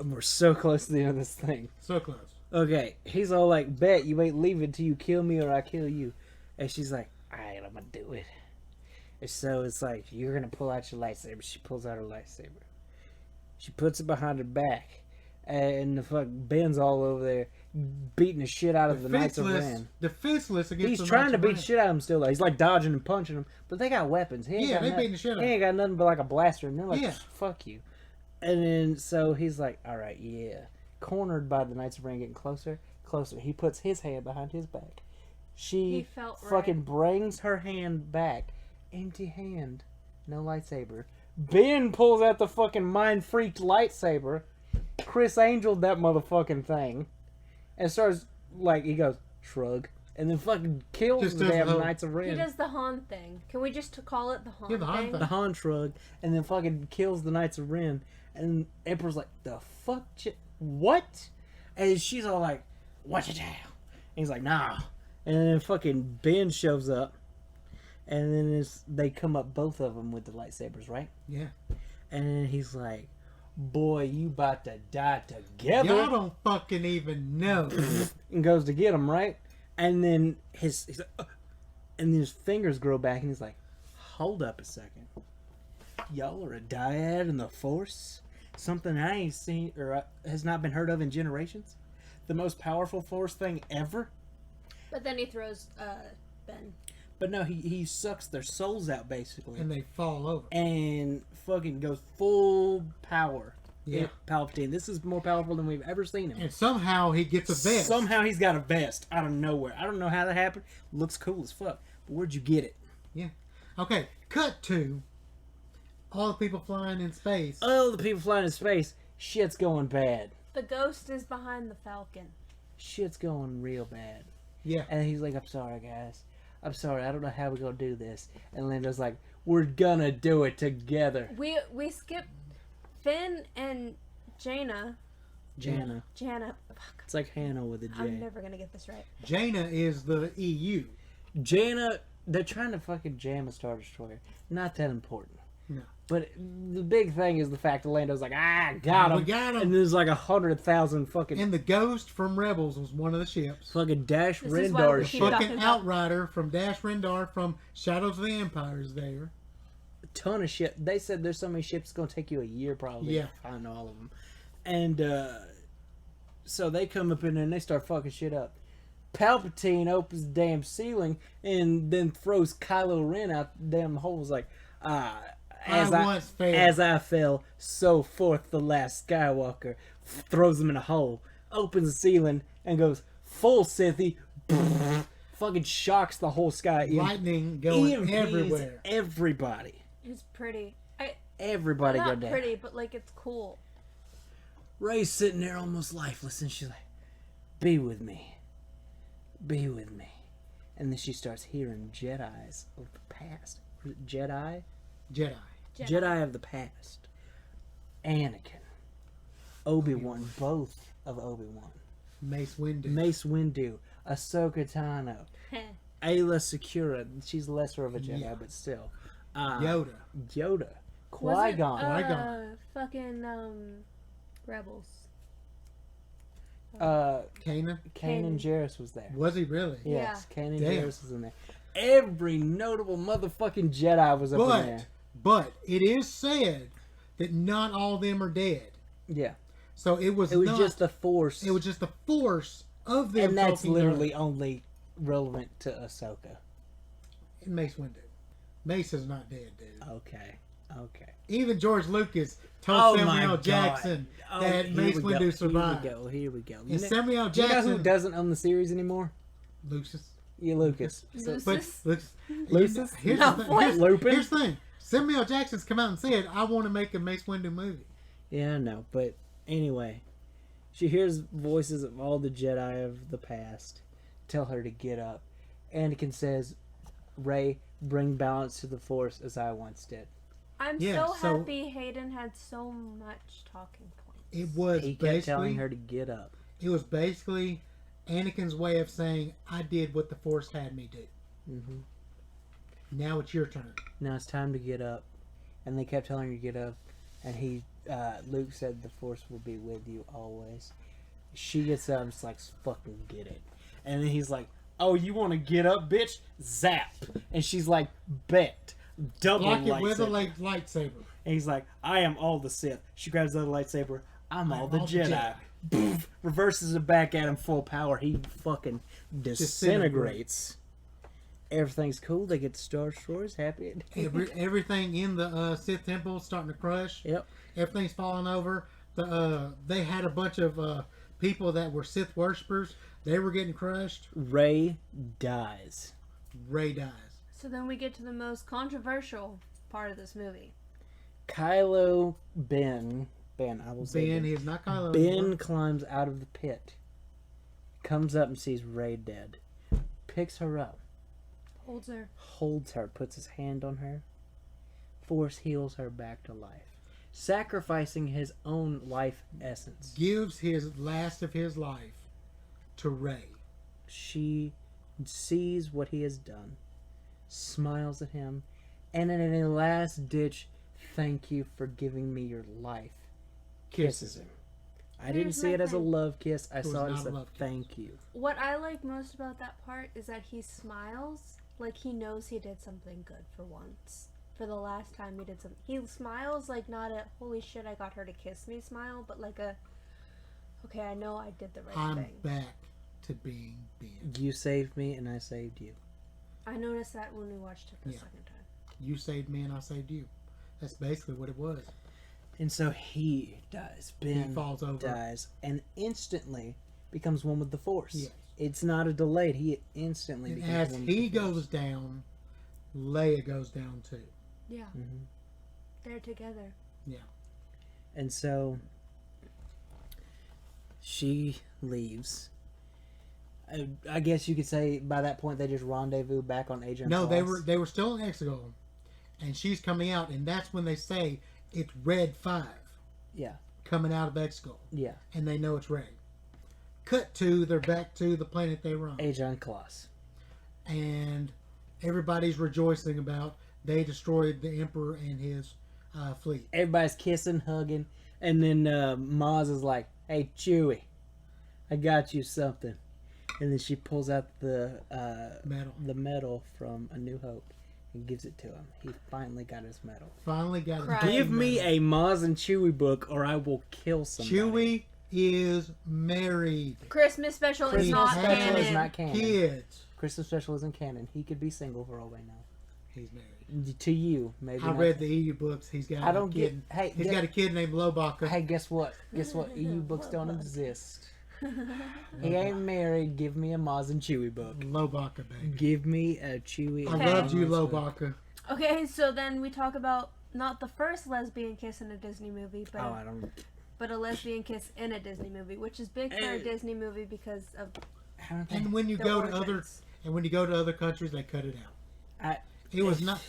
And we're so close to the end of this thing. So close. Okay, he's all like, bet you ain't leaving till you kill me or I kill you. And she's like, alright, I'm gonna do it. And so it's like, you're gonna pull out your lightsaber. She pulls out her lightsaber. She puts it behind her back. And the fuck Ben's all over there beating the shit out of the Knights of Ren. Defenseless against He's the trying Knights to of beat Ren. the shit out of him still. He's like dodging and punching them. But they got weapons. He Yeah, they beating the shit out of He him. ain't got nothing but like a blaster. And they're like, Yeah. fuck you. And then so he's like, alright, yeah. Cornered by the Knights of Ren getting closer, closer. He puts his hand behind his back. He She felt fucking brings her hand back. Empty hand. No lightsaber. Ben pulls out the fucking mind-freaked lightsaber. Chris Angel'd that motherfucking thing. And starts, like, he goes, shrug. And then fucking kills Just the does damn the whole- Knights of Ren. He does the Han thing. Can we just call it the Han Yeah, the Han thing? thing. The Han shrug. And then fucking kills the Knights of Ren. And Emperor's like, the fuck? What? And she's all like, watch it down. And he's like, nah. And then fucking Ben shows up. And then they come up, both of them, with the lightsabers, right? Yeah. And then he's like, boy, you about to die together. Y'all don't fucking even know. And goes to get him, right? And then he's like, and then his fingers grow back, and he's like, hold up a second. Y'all are a dyad in the Force? Something I ain't seen, or has not been heard of in generations? The most powerful Force thing ever? But then he throws Ben. But no, he sucks their souls out, basically. And they fall over. And fucking goes full power. Yeah. Palpatine. This is more powerful than we've ever seen him. And somehow he gets a vest. Somehow he's got a vest out of nowhere. I don't know how that happened. Looks cool as fuck. But where'd you get it? Yeah. Okay, cut to all the people flying in space. Oh, the people flying in space. Shit's going bad. The ghost is behind the Falcon. Shit's going real bad. Yeah. And he's like, I'm sorry, guys. I'm sorry. I don't know how we're going to do this. And Lando's like, we're going to do it together. We skipped Finn and Jaina. Jana. Fuck. It's like Hannah with a J. I'm never gonna get this right. Jaina is the EU. Jana, they're trying to fucking jam a Star Destroyer. Not that important. No. But the big thing is the fact that Lando's like, got him. We got him. And there's like 100,000 fucking... And the ghost from Rebels was one of the ships. fucking Dash This is why we Rendar keep shit. talking Fucking about- Outrider from Dash Rendar from Shadows of the Empire is there. A ton of shit. They said there's so many ships it's going to take you a year probably Yeah. to find all of them. And so they come up in there and they start fucking shit up. Palpatine opens the damn ceiling and then throws Kylo Ren out the damn holes like, as I fell, so forth the last Skywalker. Throws him in a hole, opens the ceiling, and goes full Sithy. Fucking shocks the whole sky. Lightning going EMPs everywhere. Everybody. It's pretty. Everybody go Not down. pretty, but like it's cool. Rey's sitting there almost lifeless, and she's like, be with me. Be with me. And then she starts hearing Jedis of the past. Jedi? Jedi of the past. Anakin. Obi-Wan. Both of Obi-Wan. Mace Windu. Mace Windu. Ahsoka Tano. Ayla Secura. She's lesser of a Jedi, Yeah. but still. Yoda. Yoda. Was it, Qui-Gon. Qui-Gon. Fucking Rebels. Kanan. Kanan Jarrus was there. Was he really? Yes, Kanan Damn. Jarrus was in there. Every notable motherfucking Jedi was up in there. But it is said that not all of them are dead. Yeah. So it was not, just the Force. It was just the force of them. and that's talking literally to only relevant to Ahsoka. and Mace Windu. Mace is not dead, dude. Okay. Even George Lucas told Oh my Samuel God. Jackson that here Mace we go. Windu survived. Here we go. And Samuel Do you know who Jackson, doesn't own the series anymore? Lucas. Yeah, Lucas. So, Lucis? But Lucis? Here's No, the thing. what? Lupin? Here's the thing. Samuel Jackson's come out and said, "I want to make a Mace Windu movie." yeah, I know. But anyway, she hears voices of all the Jedi of the past tell her to get up. Anakin says, Rey, bring balance to the Force as I once did. I'm Yeah, so so- happy Hayden had so much talking points. It was He kept basically telling her to get up. it was basically Anakin's way of saying, "I did what the Force had me do. hmm Now it's your turn." Now it's time to get up. And they kept telling her to get up. And Luke said the Force will be with you always. She gets up and is like, fucking get it. And then he's like, oh, you want to get up, bitch? Zap. And she's like, bet. Double Block it with a lightsaber. lightsaber. And he's like, I am all the Sith. She grabs the other lightsaber. I'm all the Jedi. Poof, reverses it back at him full power. He fucking disintegrates. Everything's cool. They get the Star Destroyers. Happy. Everything in the Sith Temple is starting to crush. Yep. Everything's falling over. They had a bunch of people that were Sith worshippers. They were getting crushed. Rey dies. Rey dies. So then we get to the most controversial part of this movie. Kylo Ben, I will say Ben, he's not Kylo. Ben anymore. climbs out of the pit, comes up and sees Rey dead, picks her up, holds her, puts his hand on her, Force heals her back to life, sacrificing his own life essence. Gives his last of his life to Rey. She sees what he has done, smiles at him, and in a last ditch, thank you for giving me your life, kisses him. I didn't see it as a love kiss. I saw it as a thank you. What I like most about that part is that he smiles like he knows he did something good for once. For the last time he did something. He smiles like not a holy shit I got her to kiss me smile, but like a okay, I know I did the right I'm thing. back to being Ben. You saved me and I saved you. I noticed that when we watched it the second time. You saved me and I saved you. That's basically what it was. And so he dies. Ben He falls over. dies and instantly becomes one with the Force. Yes. It's not a delayed. He instantly And becomes as one with he the Force. goes down, Leia goes down too. Yeah. Mhm. They're together. Yeah. And so she leaves. I guess you could say by that point they just rendezvous back on Adrian. No, Cross. they were still in Exegol, and she's coming out, and that's when they say it's Red 5. Yeah. Coming out of Exegol, Yeah. and they know it's Rey. Cut to they're back to the planet they were on, Adrian Cross. and everybody's rejoicing about they destroyed the Emperor and his fleet. Everybody's kissing, hugging, and then Maz is like, "Hey, Chewie, I got you something." And then she pulls out the medal from A New Hope and gives it to him. He finally got his medal. Finally got Cry. his Give me medal. a Maz and Chewie book, or I will kill somebody. Chewie is married. Christmas special is Christmas not special canon. is not canon. Kids. Christmas special isn't canon. He could be single for all they know. He's married. To you, maybe. I not read to- the EU books. He's got I don't a kid. get. Hey, He's got a kid named Lobaka. Hey, guess what? Guess what? EU books don't exist. He ain't married. Give me a Maz and Chewie book. Lobaka, baby. Give me a Chewie. I and loved you, Maz book. Lobaka. Okay, so then we talk about not the first lesbian kiss in a Disney movie, but Oh, I don't. but a lesbian kiss in a Disney movie, which is big for a Disney movie because of I don't think. And when you the go to origins. other countries, they cut it out. I, It was not.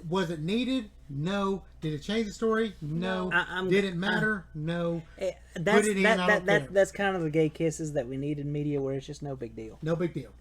Was it needed? No. Did it change the story? No. Did it matter? No. that's it in, I don't care. that's kind of the gay kisses that we need in media, where it's just no big deal. No big deal.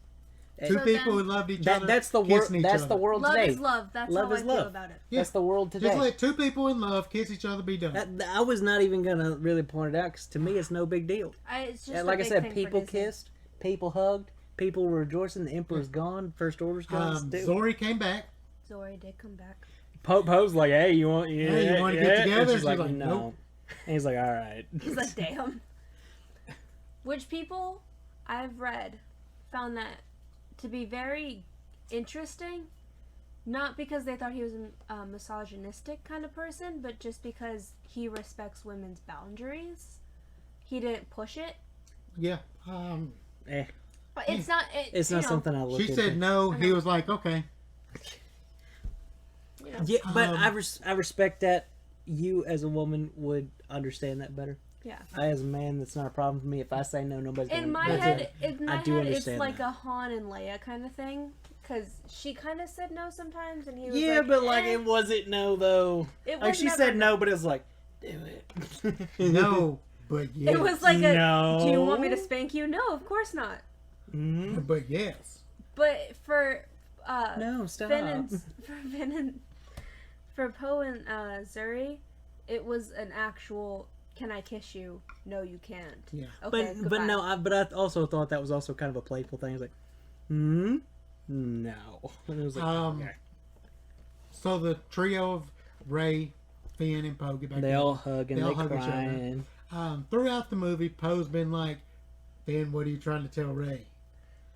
So Two people then- who loved each other. That's the world. kissing each That's other. the world love today. is love. That's Love how is I feel love. about it. Yeah. That's the world today. Just let two people in love kiss each other. Be done. I was not even gonna really point it out because to me it's no big deal. It's just Like a I big said, thing for people Disney. kissed, people hugged, people were rejoicing. The Emperor's gone, First Order's gone. Still. Zori came back. Zori did come back. Pope's like, "Hey, you want? Hey, you wanna get And together?" she's She's like, like, "No." "Nope." And he's like, "All right." He's like, damn. Which people I've read found that to be very interesting, not because they thought he was a misogynistic kind of person, but just because he respects women's boundaries. He didn't push it. Yeah. But it's not. It's not something I look She into. said no. He was like, okay. You know, Yeah, but I respect that you as a woman would understand that better. yeah. I as a man, that's not a problem for me. If I say no, nobody's gonna. In my That's head, it. in my I do head, it's understand like that. a Han and Leia kind of thing. Because she kind of said no sometimes, and he was Yeah, like, but like eh. it wasn't no though. It Like was she never said no, but it was like, do it. No, but yes. It was like a, No. do you want me to spank you? No, of course not. Mhm. But yes. But for No, stop. For Poe and Zuri, it was an actual, can I kiss you? No, you can't. Yeah. Okay, But goodbye. no, I also thought that was also kind of a playful thing. It's like, no. And it was like, okay. So the trio of Rey, Finn, and Poe get back. They together. all hug and They they, all hug each other. crying. Throughout the movie, Poe's been like, "Finn, what are you trying to tell Rey?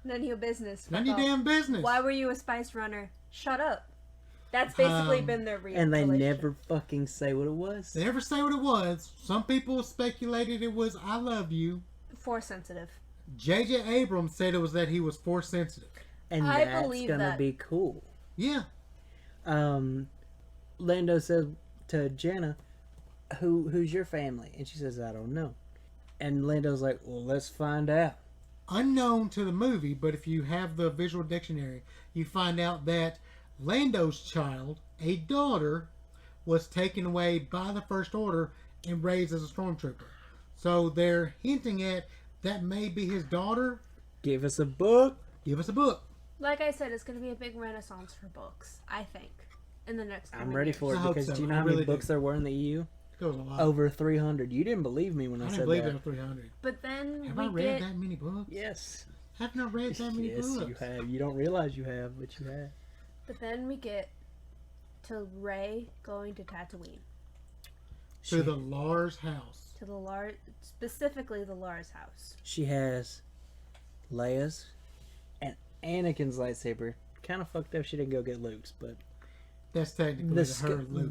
None of your business. None of Fuck your off. damn business." Why were you a spice runner? Shut up. That's basically been their real And they relationship. never fucking say what it was. They never say what it was. Some people speculated it was "I love you." Force sensitive. J.J. Abrams said it was that he was force sensitive. And I that's believe gonna that. be cool. Yeah. Lando says, to Jenna, who's your family? And she says, I don't know. And Lando's like, well, let's find out. Unknown to the movie, but if you have the visual dictionary, you find out that Lando's child, a daughter, was taken away by the First Order and raised as a stormtrooper. So they're hinting at that may be his daughter. Give us a book. Give us a book. Like I said, it's going to be a big renaissance for books, I think, in the next I'm ready for it I hope because so. do you know I how many really books do. there were in the EU? Goes a lot. Over 300. You didn't believe me when I I said didn't believe that. there were 300. But then Have we I read get... that many books? Yes. Have not read that many Yes, books. you have. You don't realize you have, but you have. But then we get to Rey going to Tatooine. To the Lars house. To the Lars... Specifically the Lars house. She has Leia's and Anakin's lightsaber. Kind of fucked up she didn't go get Luke's, but... That's technically Luke's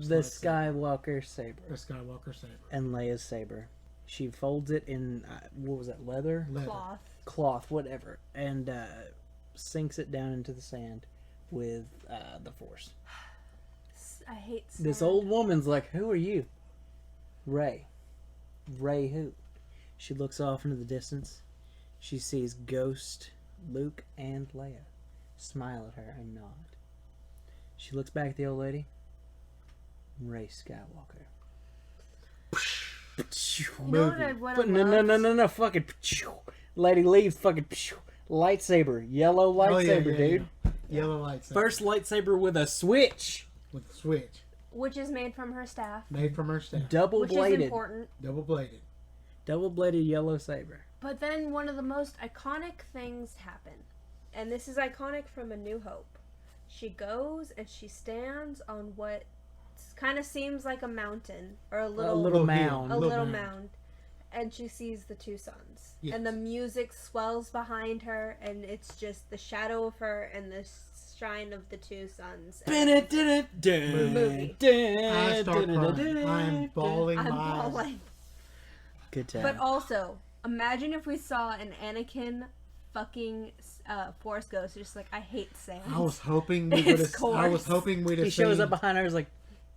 the lightsaber. Skywalker saber. The Skywalker saber. And Leia's saber. She folds it in, what was it, leather? Cloth. Cloth, whatever. And sinks it down into the sand with the Force. I hate sand. This old woman's like, who are you? Rey. Rey who? She looks off into the distance. She sees Ghost, Luke, and Leia. Smile at her and nod. She looks back at the old lady. Rey Skywalker. You know what I No, fucking lady leaves, fucking lightsaber, yellow lightsaber, dude. Yeah. Yellow lightsaber. First lightsaber with a switch. With the switch. Which is made from her staff. Made from her staff. Double Which is bladed. important. Double bladed. Double bladed yellow saber. But then one of the most iconic things happen. And this is iconic from A New Hope. She goes and she stands on what kind of seems like a mountain. Or a little mound. A little mound. And she sees the two suns. Yes. And the music swells behind her. And it's just the shadow of her and the shine of the two suns. Movie. I start crying. I am bawling I'm my eyes. bawling. Good time. But also, imagine if we saw an Anakin fucking Force Ghost, just like, I hate sand. I was hoping we would have. coarse. I was hoping we'd have. He shows seen, up behind her. He's like,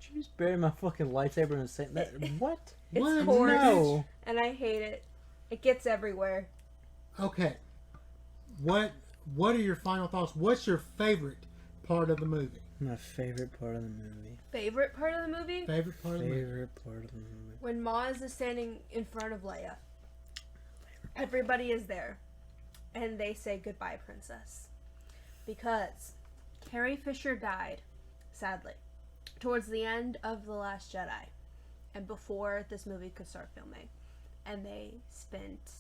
"Did you just bury my fucking lightsaber in the sand?" What? It's What? coarse, No. and I hate it. It gets everywhere. Okay. What are your final thoughts? What's your favorite part of the movie? My favorite part of the movie. Favorite part of the movie? Favorite part of the movie. Favorite part of the movie. When Maz is standing in front of Leia. Everybody is there. And they say, goodbye, princess. Because Carrie Fisher died, sadly, towards the end of The Last Jedi. And before this movie could start filming. And they spent,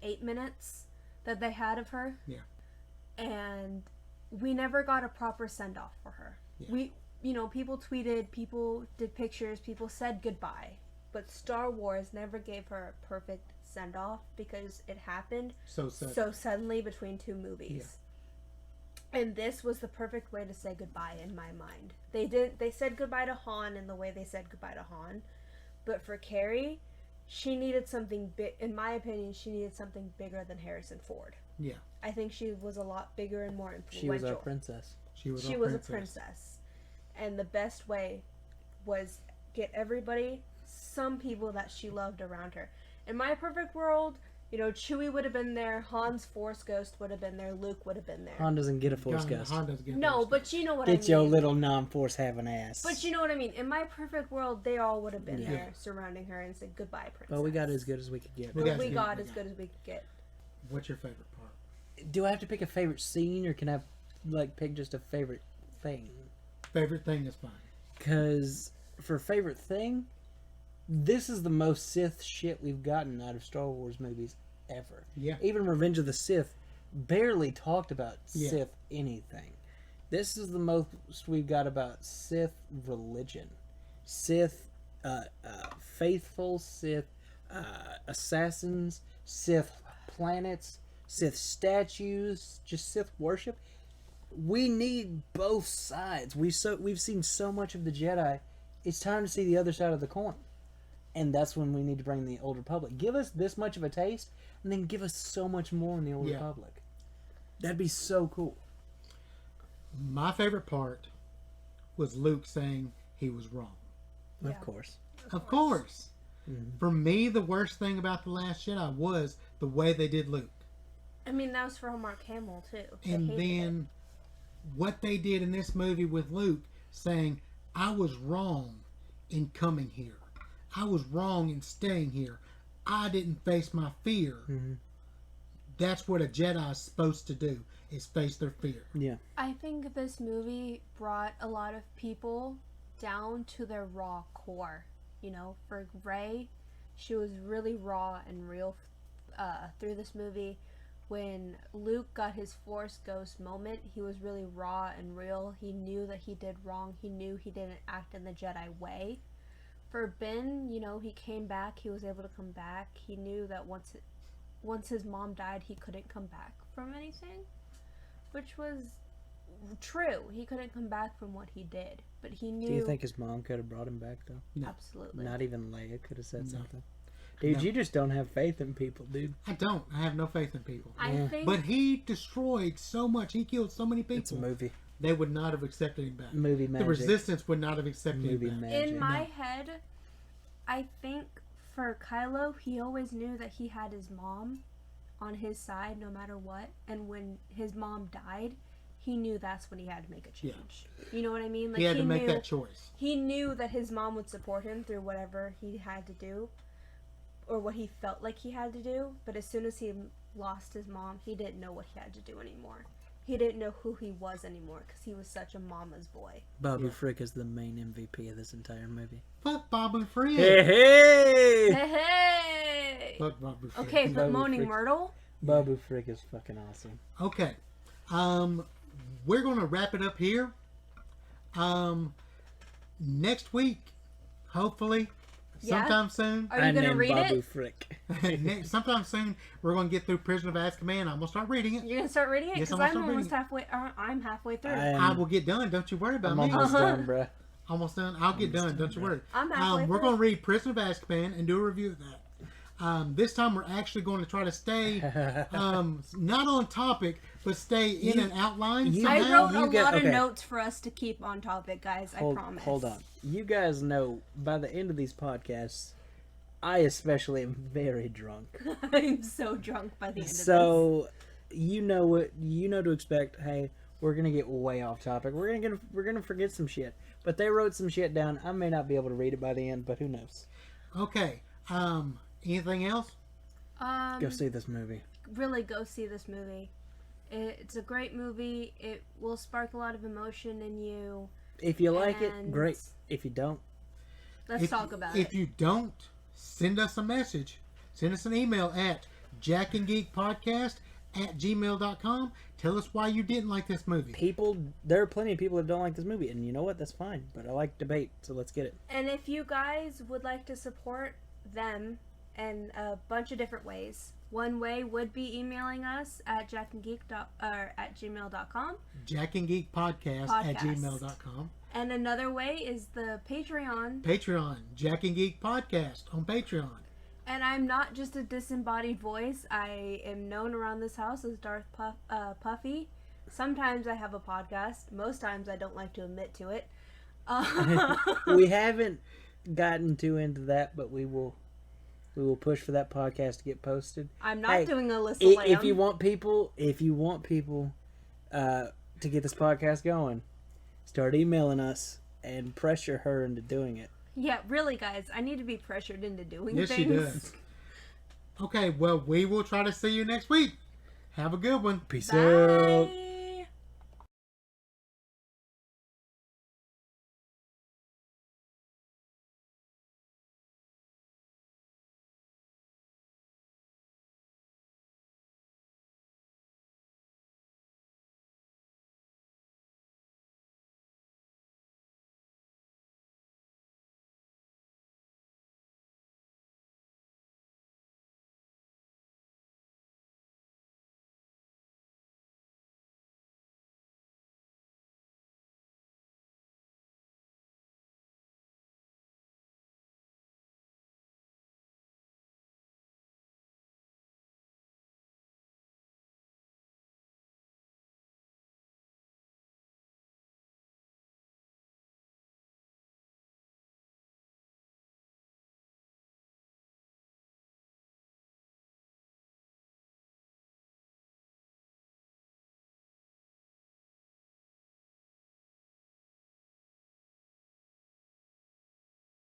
8 minutes that they had of her? Yeah. And we never got a proper send-off for her. Yeah. People tweeted, people did pictures, people said goodbye. But Star Wars never gave her a perfect send-off because it happened so suddenly between two movies. Yeah. And this was the perfect way to say goodbye in my mind. They said goodbye to Han in the way they said goodbye to Han. But for Carrie, she needed something big. In my opinion, she needed something bigger than Harrison Ford. Yeah. I think she was a lot bigger and more influential. She was our princess. She was a princess. And the best way was get everybody, some people that she loved around her. In my perfect world, Chewie would have been there, Han's Force Ghost would have been there, Luke would have been there. Han doesn't get a Force Ghost. Han doesn't get a No, Force but Ghost. you know what I mean. Get your little non-Force having ass. But you know what I mean. In my perfect world, they all would have been there, surrounding her and said, goodbye, princess. Well, we got as good as we could get. We got as good as we could get. What's your favorite part? Do I have to pick a favorite scene, or can I pick just a favorite thing? Favorite thing is fine. Because for favorite thing, this is the most Sith shit we've gotten out of Star Wars movies ever. Yeah. Even Revenge of the Sith barely talked about Yeah. Sith anything. This is the most we've got about Sith religion, Sith faithful, Sith assassins, Sith planets, Sith statues, just Sith worship. We need both sides. We've seen so much of the Jedi. It's time to see the other side of the coin. And that's when we need to bring the Old Republic. Give us this much of a taste, and then give us so much more in the Old Republic. That'd be so cool. My favorite part was Luke saying he was wrong. Of Yeah. course. Of course. Mhm. For me, the worst thing about The Last Jedi was the way they did Luke. I mean, that was for Mark Hamill too. They And hated then what they did in this movie with Luke, saying, I was wrong in coming here. I was wrong in staying here. I didn't face my fear. Mhm. That's what a Jedi is supposed to do, is face their fear. Yeah. I think this movie brought a lot of people down to their raw core. You know, for Rey, she was really raw and real through this movie. When Luke got his Force Ghost moment, he was really raw and real. He knew that he did wrong. He knew he didn't act in the Jedi way. For Ben, you know, he came back. He was able to come back. He knew that once his mom died, he couldn't come back from anything, which was true. He couldn't come back from what he did, but he knew. Do you think his mom could have brought him back though? No. Absolutely. Not even Leia could have said No. something. Dude, No. you just don't have faith in people, dude. I don't. I have no faith in people. I Yeah. think. But he destroyed so much. He killed so many It's a people. movie. They would not have accepted him back. Movie The magic. Resistance would not have accepted Movie him back. magic. in my No. head, I think for Kylo, he always knew that he had his mom on his side no matter what. And when his mom died, he knew that's when he had to make a Yeah. change. You know what I mean? Like He had to make knew, that choice. He knew that his mom would support him through whatever he had to do, or what he felt like he had to do. But as soon as he lost his mom, he didn't know what he had to do anymore. He didn't know who he was anymore because he was such a mama's boy. Babu Yeah. Frick is the main MVP of this entire movie. Fuck Babu Frick. Hey, hey! Hey, hey! Fuck Babu Frick. Okay, but Babu Moaning Frick. Myrtle. Babu Frick is fucking awesome. Okay. We're going to wrap it up here. Next week, hopefully, Yeah? sometime soon. Are you gonna read Babu it? Frick. Sometime soon, we're going to get through Prisoner of Azkaban. I'm going to start reading it. You're gonna start reading it Yes, because I'm I'm gonna start almost reading halfway. I'm halfway through. I will get done. Don't you worry about I'm me. almost Uh-huh. done, bruh. Almost done. I'll get done. Don't you worry. I'm halfway We're through. going to read Prisoner of Azkaban and do a review of that. This time we're actually going to try to stay not on topic, but stay in an outline. you- I somehow. wrote a you get- lot of okay. notes for us to keep on topic, guys. I promise. Hold on. You guys know, by the end of these podcasts, I especially am very drunk. I'm so drunk by the end of this. So, you know what you know to expect. Hey, we're gonna get way off topic. We're gonna forget some shit. But they wrote some shit down. I may not be able to read it by the end, but who knows? Okay. Anything else? Go see this movie. Really go see this movie. It's a great movie. It will spark a lot of emotion in you. If you like it, And- great. If you don't, Let's talk about If it. you don't, send us a message. Send us an email at jackandgeekpodcast@gmail.com. Tell us why you didn't like this movie. there are plenty of people that don't like this movie, and you know what? That's fine. But I like debate, so let's get it. And if you guys would like to support them in a bunch of different ways, one way would be emailing us at jackandgeek@gmail.com. jackandgeekpodcast@gmail.com. And another way is the Patreon. Patreon, Jack and Geek Podcast on Patreon. And I'm not just a disembodied voice. I am known around this house as Darth Puffy. Sometimes I have a podcast. Most times I don't like to admit to it. We haven't gotten too into that, but we will push for that podcast to get posted. I'm not Hey, doing Alyssa Lamb. If you want people to get this podcast going, start emailing us and pressure her into doing it. Yeah, really, guys. I need to be pressured into doing Yes, she things. does. Okay, well, we will try to see you next week. Have a good one. Peace Bye. out.